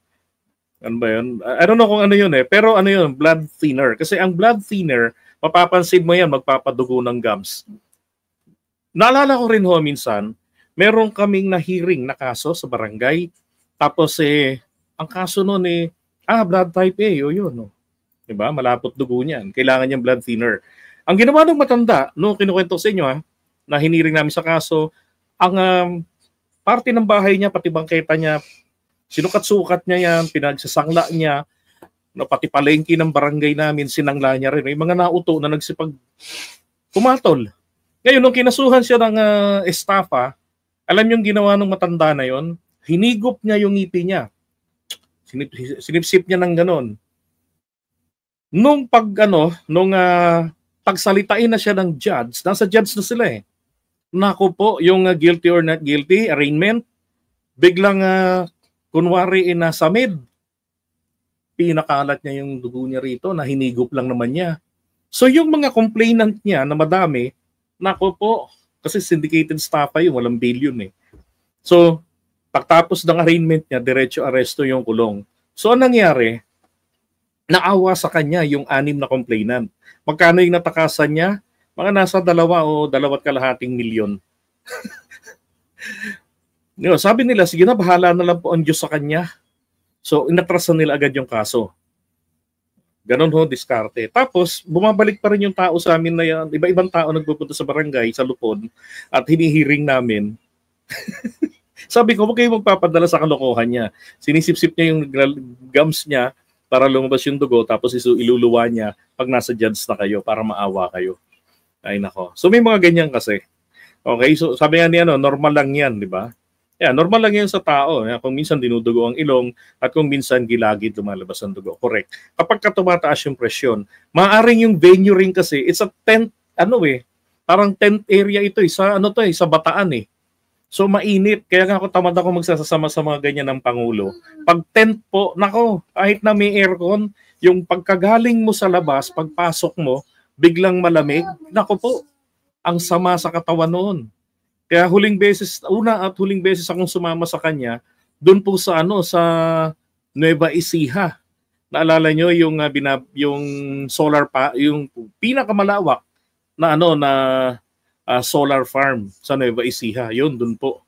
A: Ano ba yun? I don't know kung ano yun eh. Pero ano yun, blood thinner. Kasi ang blood thinner, mapapansin mo yan, magpapadugo ng gums. Naalala ko rin ho minsan, meron kaming na-hearing na kaso sa barangay. Tapos ang kaso noon blood type A, o yun. No? Diba? Malapot dugo niyan. Kailangan niyang blood thinner. Ang ginawa ng matanda, no, kinukwento sa inyo na hiniring namin sa kaso, ang parte ng bahay niya, pati bangketa niya, sinukat-sukat niya yan, pinagsasangla niya, no, pati palengke ng barangay namin, sinangla niya rin. May mga nauto na nagsipag pumatol. Ngayon, nung kinasuhan siya ng estafa, alam yung ginawa ng matanda na yon, hinigop niya yung ngipin niya. Sinipsip niya ng ganon. Nung pagsalitain na siya ng judge, nasa judge na sila eh. Naku po, yung guilty or not guilty, arraignment, biglang kunwari nasa mid, pinakalat niya yung dugo niya rito na hinigop lang naman niya. So yung mga complainant niya na madami, naku po, kasi syndicated staff yun, walang bail yun eh. So, pagtapos ng arraignment niya, diretso aresto yung kulong. So, anong nangyari? Naawa sa kanya yung 6 na complainant. Magkano yung natakasan niya? Mga nasa 2 o 2.5 milyon. Sabi nila, sige na, bahala na lang po ang Diyos sa kanya. So, inatrasan nila agad yung kaso. Ganon ho, diskarte. Tapos, bumabalik pa rin yung tao sa amin na yan. Iba-ibang tao nagpupunta sa barangay, sa Lupon, at hinihiring namin. Sabi ko, huwag kayo magpapadala sa kalokohan niya. Sinisip-sip niya yung gums niya para lumabas yung dugo, tapos iluluwa niya pag nasa judge na kayo para maawa kayo. Ay nako. So may mga ganyan kasi. Okay, so sabi nga niya, normal lang yan, di ba? Yeah, normal lang yan sa tao. Kung minsan dinudugo ang ilong at kung minsan gilagid lumalabas ang dugo. Correct. Kapag tumataas yung presyon, maaaring yung venue ring kasi, it's a tent, parang tent area ito sa sa Bataan eh. So mainit. Kaya nga ako tamad ako magsasama sa mga ganyan ng Pangulo. Pag tent po, nako, kahit na may aircon, yung pagkagaling mo sa labas, pagpasok mo, biglang malamig, nako po, ang sama sa katawan noon. Kaya una at huling beses akong sumama sa kanya, doon po sa sa Nueva Ecija. Naalala nyo yung yung solar yung pinakamalawak na solar farm sa Nueva Ecija. Yun, doon po.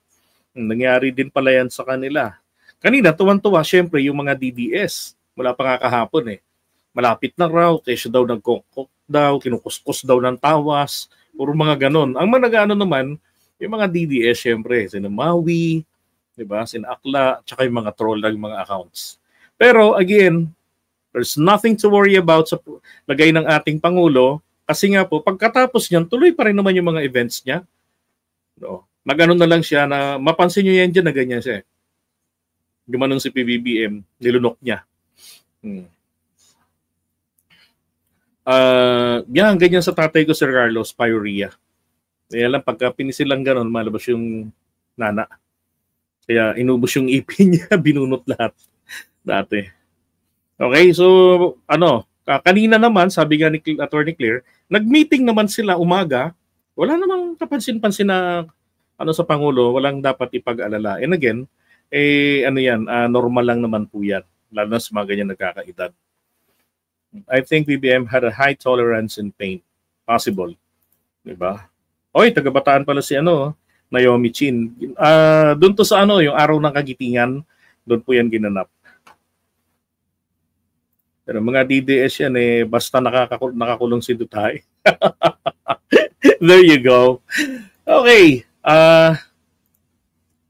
A: Nangyari din pala yan sa kanila. Kanina, tuwan-tuwa, syempre, yung mga DDS. Wala pa nga kahapon eh. Malapit na raw, kesyo daw nagkokok daw, kinukuskus daw ng tawas, puro mga ganon. Ang mga naman, yung mga DDS, syempre, sina Maui, diba? Sina Akla, tsaka yung mga troll ng mga accounts. Pero again, there's nothing to worry about sa lagay ng ating Pangulo kasi nga po, pagkatapos niyan, tuloy pa rin naman yung mga events niya. No? Nag-ano na lang siya na mapansin nyo yan dyan na ganyan siya. Gumanong si PBBM, nilunok niya. Yan, ganyan sa tatay ko, Sir Carlos, pyorrhea. Kaya lang, pagka pinisilang ganon, malabas yung nana. Kaya inubos yung ipin niya, binunot lahat dati. Okay, so kanina naman, sabi nga ni Attorney Claire, nag-meeting naman sila umaga, wala namang kapansin-pansin na sa Pangulo, walang dapat ipag-alala. And again, normal lang naman po yan, lalo na sa mga ganyan nagkakaedad. I think BBM had a high tolerance in pain. Possible. Diba? Oy, taga-Bataan pala si Naomi Chin. Doon to sa yung araw ng kagitingan, doon po yan ginanap. Pero mga DDS yan basta nakakulong si Dutay. There you go. Okay.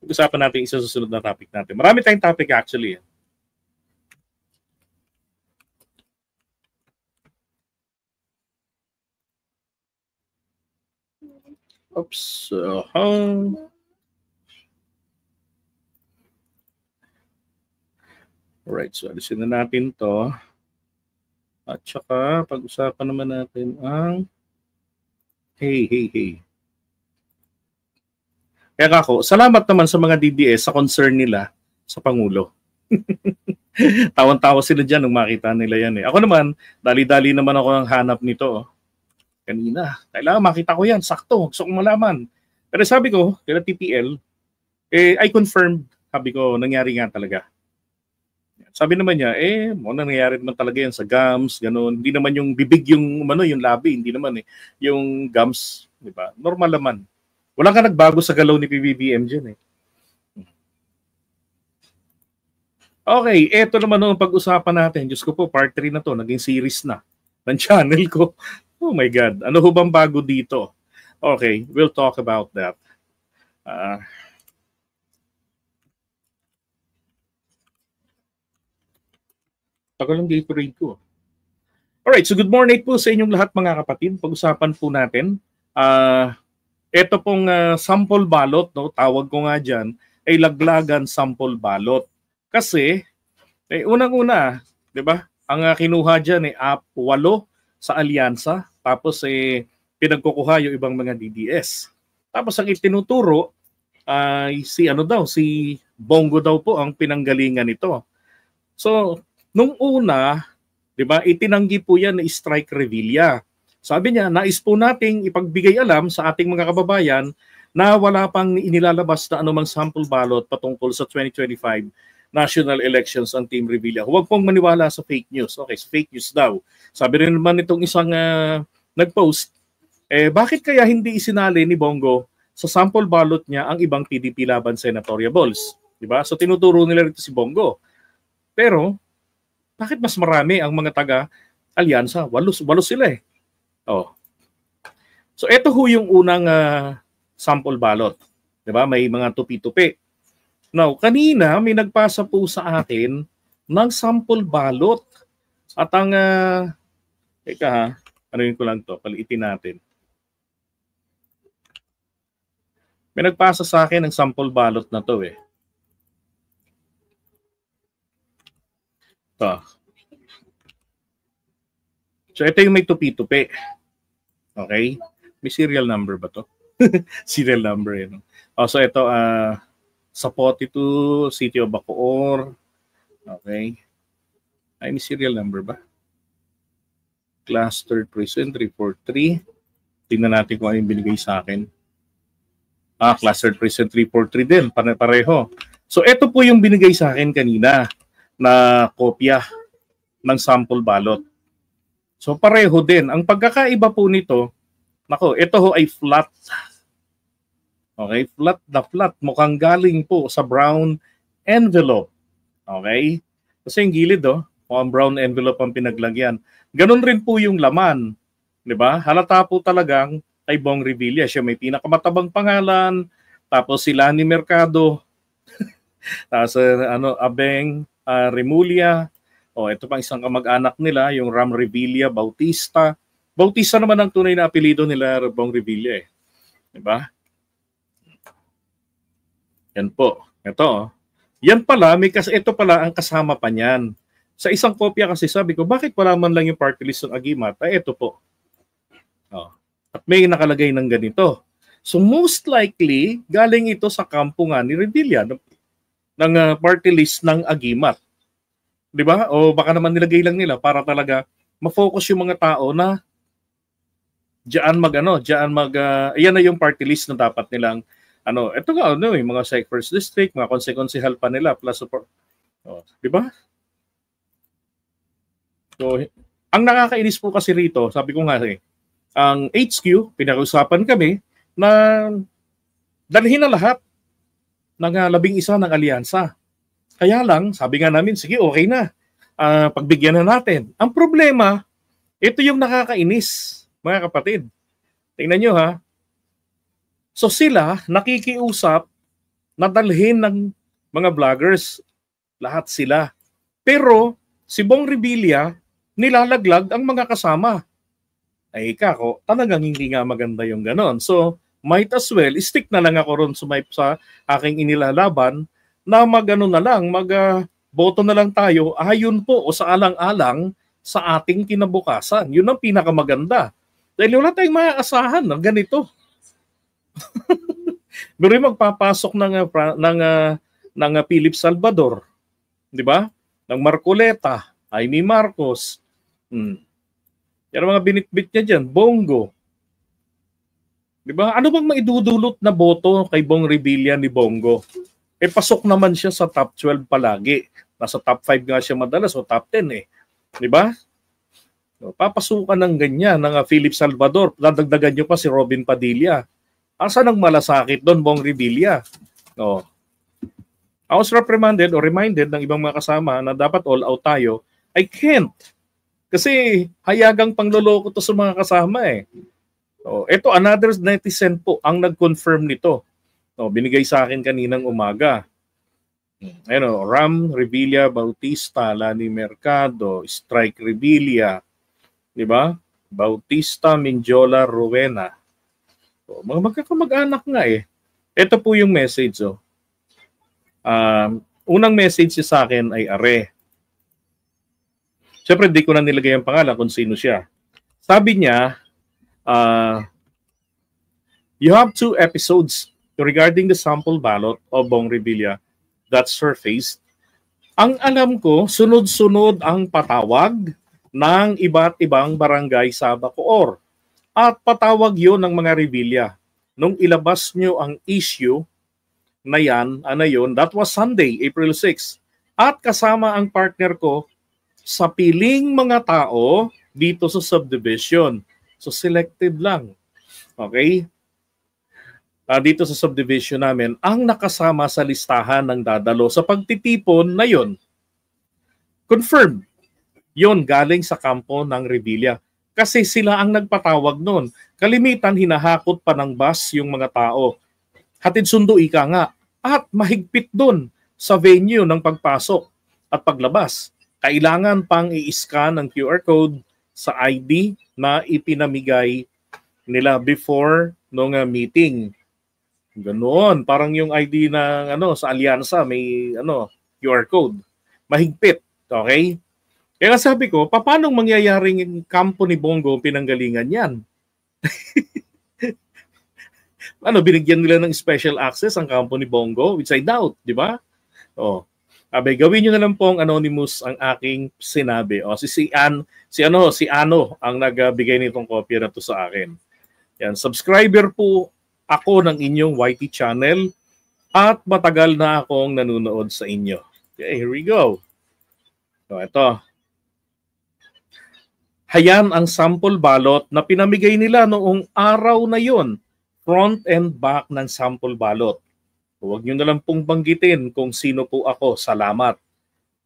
A: Usapan natin isa susunod na topic natin. Marami tayong topic actually. Oops. Alright, so alisin na natin to. At saka, pag-usapan naman natin ang hey. Kaya ako, salamat naman sa mga DDS sa concern nila sa Pangulo. Tawan-tawa sila dyan nung makita nila yan eh. Ako naman, dali-dali naman ako ang hanap nito. Kanina, kailangan makita ko yan, sakto, gusto kong malaman. Pero sabi ko, kaya TPL, I confirmed, sabi ko, nangyari nga talaga. Sabi naman niya, nangyayari naman talaga yan sa gums, gano'n. Hindi naman yung bibig yung labi, hindi naman yung gums, di ba? Normal naman. Wala ka nagbago sa galaw ni PBBM dyan eh. Okay, eto naman ang pag-usapan natin. Diyos ko po, part 3 na to, naging series na ng channel ko. Oh my God, ano ho bang bago dito? Okay, we'll talk about that. Tagal ng Gatorade ko. Alright, so good morning po sa inyong lahat mga kapatid. Pag-usapan po natin. Ito pong sample balot, no? Tawag ko nga dyan, ay laglagan sample balot. Kasi, unang-una, di ba? Ang kinuha dyan ay 8 sa alyansa. Tapos pinagkukuha yung ibang mga DDS. Tapos ang itinuturo ay si Bongo daw po ang pinanggalingan nito. So, nung una, 'di ba, itinanggi po yan na strike Revilla. Sabi niya, nais po nating ipagbigay alam sa ating mga kababayan na wala pang inilalabas na anumang sample ballot patungkol sa 2025 national elections ang Team Revilla. Huwag pong maniwala sa fake news. Okay, so fake news daw. Sabi rin naman itong isang nag-post, bakit kaya hindi isinali ni Bongo sa sample ballot niya ang ibang PDP laban senatoriables? 'Di ba? So tinuturo nila rito si Bongo. Pero bakit mas marami ang mga taga-alyansa? 8 sila eh. Oh. So ito ho yung unang sample ballot. 'Di ba? May mga tupi-tupi. Now, kanina may nagpasa po sa atin ng sample ballot. At ang anuin ko lang to, paliitin natin. May nagpasa sa akin ng sample ballot na to eh. Ito. So ito yung may tupi-tupi. Okay? May serial number ba to? Serial number yun. So ito, Sapote to City of Bacoor. Okay. Ay, may serial number ba? Class 3rd Precinct 343. Tingnan natin kung ano yung binigay sa akin. Class 3rd Precinct 343 din. Pareho. So ito po yung binigay sa akin kanina na kopya ng sample ballot. So pareho din. Ang pagkakaiba po nito, ito ho ay flat. Okay, flat na flat. Mukhang galing po sa brown envelope. Okay? Kasi yung gilid, mukhang brown envelope ang pinaglagyan. Ganon rin po yung laman. Diba? Halata po talagang kay Bong Revilla. Siya may pinakamatabang pangalan. Tapos si Lani Mercado. Tapos Abeng Remulla. Ito pang isang kamag-anak nila, yung Ram Revilla Bautista. Bautista naman ang tunay na apelido nila, Bong Revilla eh. Diba? Yan po. Ito. Yan pala, ito pala ang kasama pa niyan. Sa isang kopya kasi sabi ko, bakit wala man lang yung party list ng Agimat? Ito po. At may nakalagay ng ganito. So most likely, galing ito sa kampo nga ni Revilla ng party list ng Agimat. Di ba? O baka naman nilagay lang nila para talaga ma-focus yung mga tao na diyan ayan na yung party list na dapat nilang ito nga, yung mga first district, mga konsehal pa nila, plus support. Di ba? So, ang nakakainis po kasi rito, sabi ko nga ang HQ, pinag-usapan kami na dalhin na lahat ng 11 ng alyansa. Kaya lang, sabi nga namin, sige, okay na. Pagbigyan na natin. Ang problema, ito yung nakakainis, mga kapatid. Tingnan nyo ha. So sila nakikiusap na dalhin ng mga vloggers, lahat sila. Pero si Bong Revilla nilalaglag ang mga kasama. Ay kako, talagang hindi nga maganda yung ganon. So might as well, stick na lang ako ron sa aking inilalaban na mag boto na lang tayo ayon po o sa alang-alang sa ating kinabukasan. Yun ang pinakamaganda. Dahil wala tayong maaasahan ng ganito. Pero yung magpapasok ng Philip Salvador, di ba? Ng Marcoleta, Amy Marcos. Yan mga binitbit niya dyan, Bongo. Di ba? Ano bang maidudulot na boto kay Bong Revilla ni Bongo? Pasok naman siya sa top 12 palagi. Nasa top 5 nga siya madalas o top 10 eh. Di ba? Papasukan ng ganyan ng Philip Salvador. Dadagdagan nyo pa si Robin Padilla. Asan ang malasakit doon, Bong Revilla? No. I was reprimanded or reminded ng ibang mga kasama na dapat all out tayo. I can't. Kasi hayagang pangloloko to sa mga kasama eh. So, ito, another netizen po ang nag-confirm nito. No, binigay sa akin kaninang umaga. Ram Revilla Bautista, Lani Mercado, Strike Revilla, di ba? Bautista Minjola Rowena. So, mga magkakamag-anak nga eh. Ito po yung message. Unang message sa akin ay are. Siyempre, di ko na nilagay ang pangalan kung sino siya. Sabi niya, you have 2 episodes regarding the sample ballot of Bong Revilla that surfaced. Ang alam ko, sunod-sunod ang patawag ng iba't ibang barangay sa Bacoor. At patawag yon ng mga Revilla. Nung ilabas nyo ang issue na yan, that was Sunday, April 6. At kasama ang partner ko sa piling mga tao dito sa subdivision. So selected lang. Okay? Dito sa subdivision namin, ang nakasama sa listahan ng dadalo sa pagtitipon na yon. Confirmed. Yon galing sa kampo ng Revilla. Kasi sila ang nagpatawag noon. Kalimitan hinahakot pa ng bus yung mga tao. Hatid sundo ika nga. At mahigpit doon sa venue ng pagpasok at paglabas. Kailangan pang i-scan ng QR code sa ID na ipinamigay nila before nung meeting. Ganoon, parang yung ID ng sa alyansa may QR code. Mahigpit, okay? Kaya sabi ko, paano mangyayaring yung kampo ni Bongo pinanggalingan yan? Binigyan nila ng special access ang kampo ni Bongo? Which I doubt, di ba? Gawin nyo na lang pong anonymous ang aking sinabi. Si Ano ang nagbigay nitong kopya na to sa akin. Yan, subscriber po ako ng inyong YT channel at matagal na akong nanonood sa inyo. Okay, here we go. So, ito. Hayan ang sample ballot na pinamigay nila noong araw na yon. Front and back ng sample ballot. Huwag nyo na lang pong banggitin kung sino po ako. Salamat.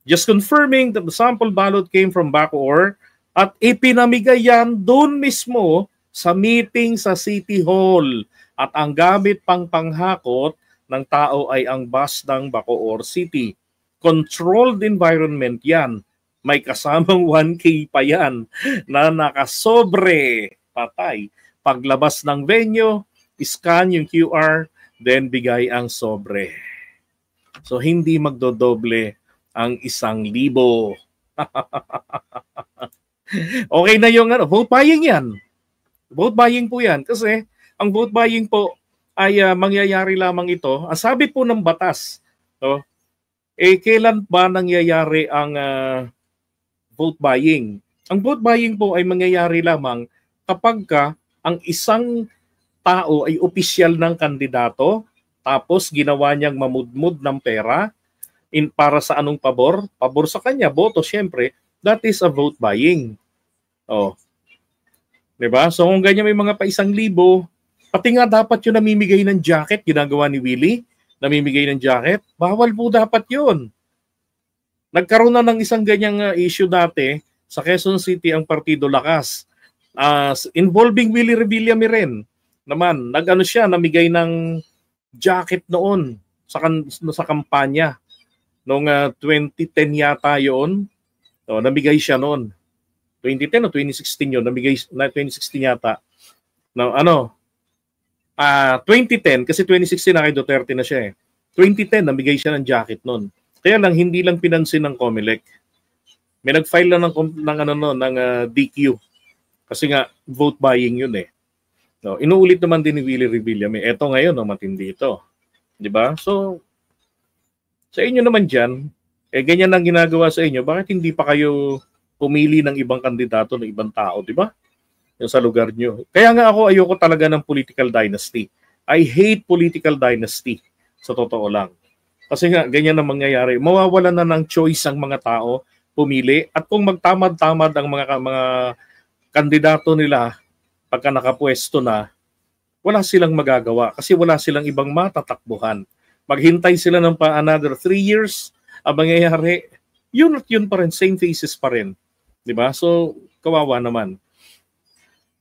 A: Just confirming that the sample ballot came from Bacoor at ipinamigay yan doon mismo sa meeting sa City Hall. At ang gamit pang panghakot ng tao ay ang bus ng Bacoor City. Controlled environment yan. May kasamang 1K pa yan na nakasobre. Patay. Paglabas ng venue, scan yung QR, then bigay ang sobre. So hindi magdodoble ang 1,000. Okay na yung vote buying yan. Vote buying po yan. Kasi ang vote buying po ay mangyayari lamang ito. Ang sabi po ng batas, kailan ba nangyayari ang vote buying? Ang vote buying po ay mangyayari lamang kapag ang isang tao ay opisyal ng kandidato tapos ginawa niyang mamudmud ng pera para sa anong pabor? Pabor sa kanya, boto syempre. That is a vote buying. Diba? So kung ganyan may mga pa 1,000, pati nga dapat yung namimigay ng jacket, ginagawa ni Willie, namimigay ng jacket, bawal po dapat yun. Nagkaroon na ng isang ganyang issue dati sa Quezon City ang Partido Lakas. Involving Willie Revilla rin. Naman, namigay ng jacket noon sa kampanya. Noong 2010 yata yun. Namigay siya noon. 2010 o 2016 yun. Namigay na 2016 yata. 2010 kasi 2016 na kay Duterte na siya eh. 2010 namigay siya ng jacket noon. Kaya lang hindi lang pinansin ng COMELEC. May nag-file lang ng DQ kasi nga vote buying yun eh. No, inuulit naman din ni Willie Revillame. Eto ngayon, no, matindi ito. 'Di ba? So sa inyo naman diyan, ganyan ang ginagawa sa inyo, bakit hindi pa kayo pumili ng ibang kandidato ng ibang tao, 'di ba? Yung sa lugar nyo. Kaya nga ako ayoko talaga ng political dynasty. I hate political dynasty, sa totoo lang. Kasi nga, ganyan ang mangyayari. Mawawalan na ng choice ang mga tao pumili. At kung magtamad-tamad ang mga kandidato nila pagka nakapwesto na, wala silang magagawa kasi wala silang ibang matatakbuhan. Maghintay sila ng pa another 3 years, ang mangyayari, yun at yun pa rin, same faces pa rin. Diba? So, kawawa naman.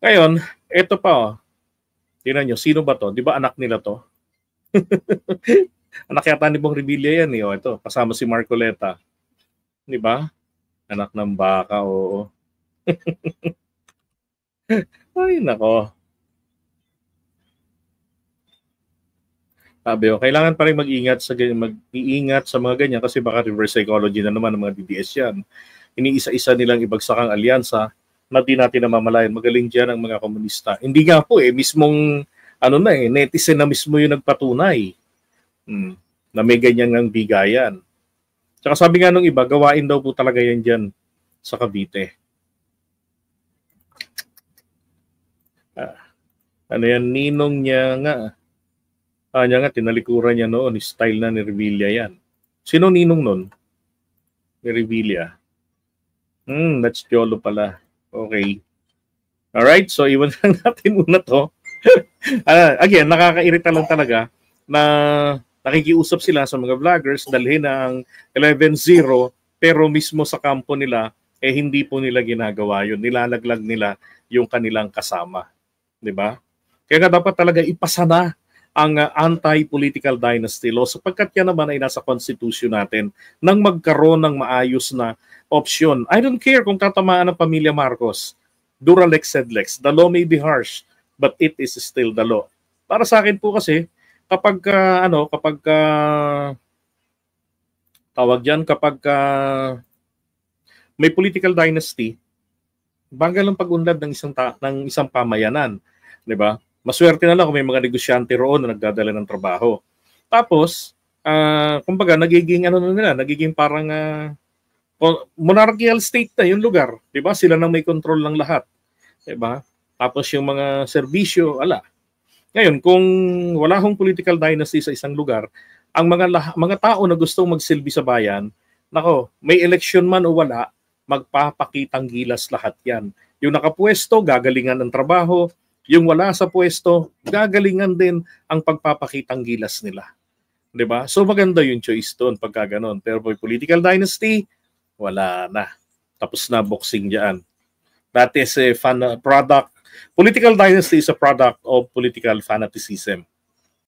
A: Ngayon, eto pa oh. Tingnan nyo, sino ba to? Di ba anak nila to? Anak yata ni Bong Revilla yan eh. O, ito, kasama si Marcoleta. Di ba? Anak ng baka, oo. Ay, nako. Sabi o, kailangan pa rin mag-iingat sa mga ganyan kasi baka reverse psychology na naman ng mga DDS yan. Iniisa-isa nilang ibagsak ang alyansa na di natin namamalayan. Magaling dyan ang mga komunista. Hindi nga po mismong netizen na mismo yung nagpatunay na may ganyan ng bigayan. Tsaka sabi nga nung iba, gawain daw po talaga yan dyan sa Cavite. Ano yan, ninong niya nga. Niya nga, tinalikuran niya noon, style na ni Revilla yan. Sino ninong nun? Ni Revilla. That's Jolo pala. Okay. Alright, so iwan lang natin muna to. Again, nakakairita lang talaga na nakikiusap sila sa mga vloggers, dalhin ang 11-0, pero mismo sa kampo nila, hindi po nila ginagawa yun. Nilalaglag nila yung kanilang kasama. Diba? Kaya nga dapat talaga ipasa na ang anti-political dynasty law sapagkat yan naman ay nasa constitution natin nang magkaroon ng maayos na option. I don't care kung tatamaan ng pamilya Marcos. Dura lex sed lex. The law may be harsh, but it is still the law. Para sa akin po kasi, kapag may political dynasty, bagal ang pag-unlad ng isang pamayanan, 'di ba? Maswerte na lang kung may mga negosyante roon na nagdadala ng trabaho. Tapos, kumbaga nagiging parang monarchical state na yung lugar, 'di ba? Sila nang may control ng lahat, 'di ba? Tapos yung mga serbisyo, Ngayon, kung wala hong political dynasty sa isang lugar, ang mga tao na gustong magsilbi sa bayan, may election man o wala, magpapakitang gilas lahat 'yan. Yung nakapwesto, gagalingan ng trabaho, yung wala sa pwesto, gagalingan din ang pagpapakitang gilas nila. 'Di ba? So maganda yung choice doon pagka ganoon. Pero may political dynasty, wala na. Tapos na boxing diyan. That is a product. Political dynasty is a product of political fanaticism.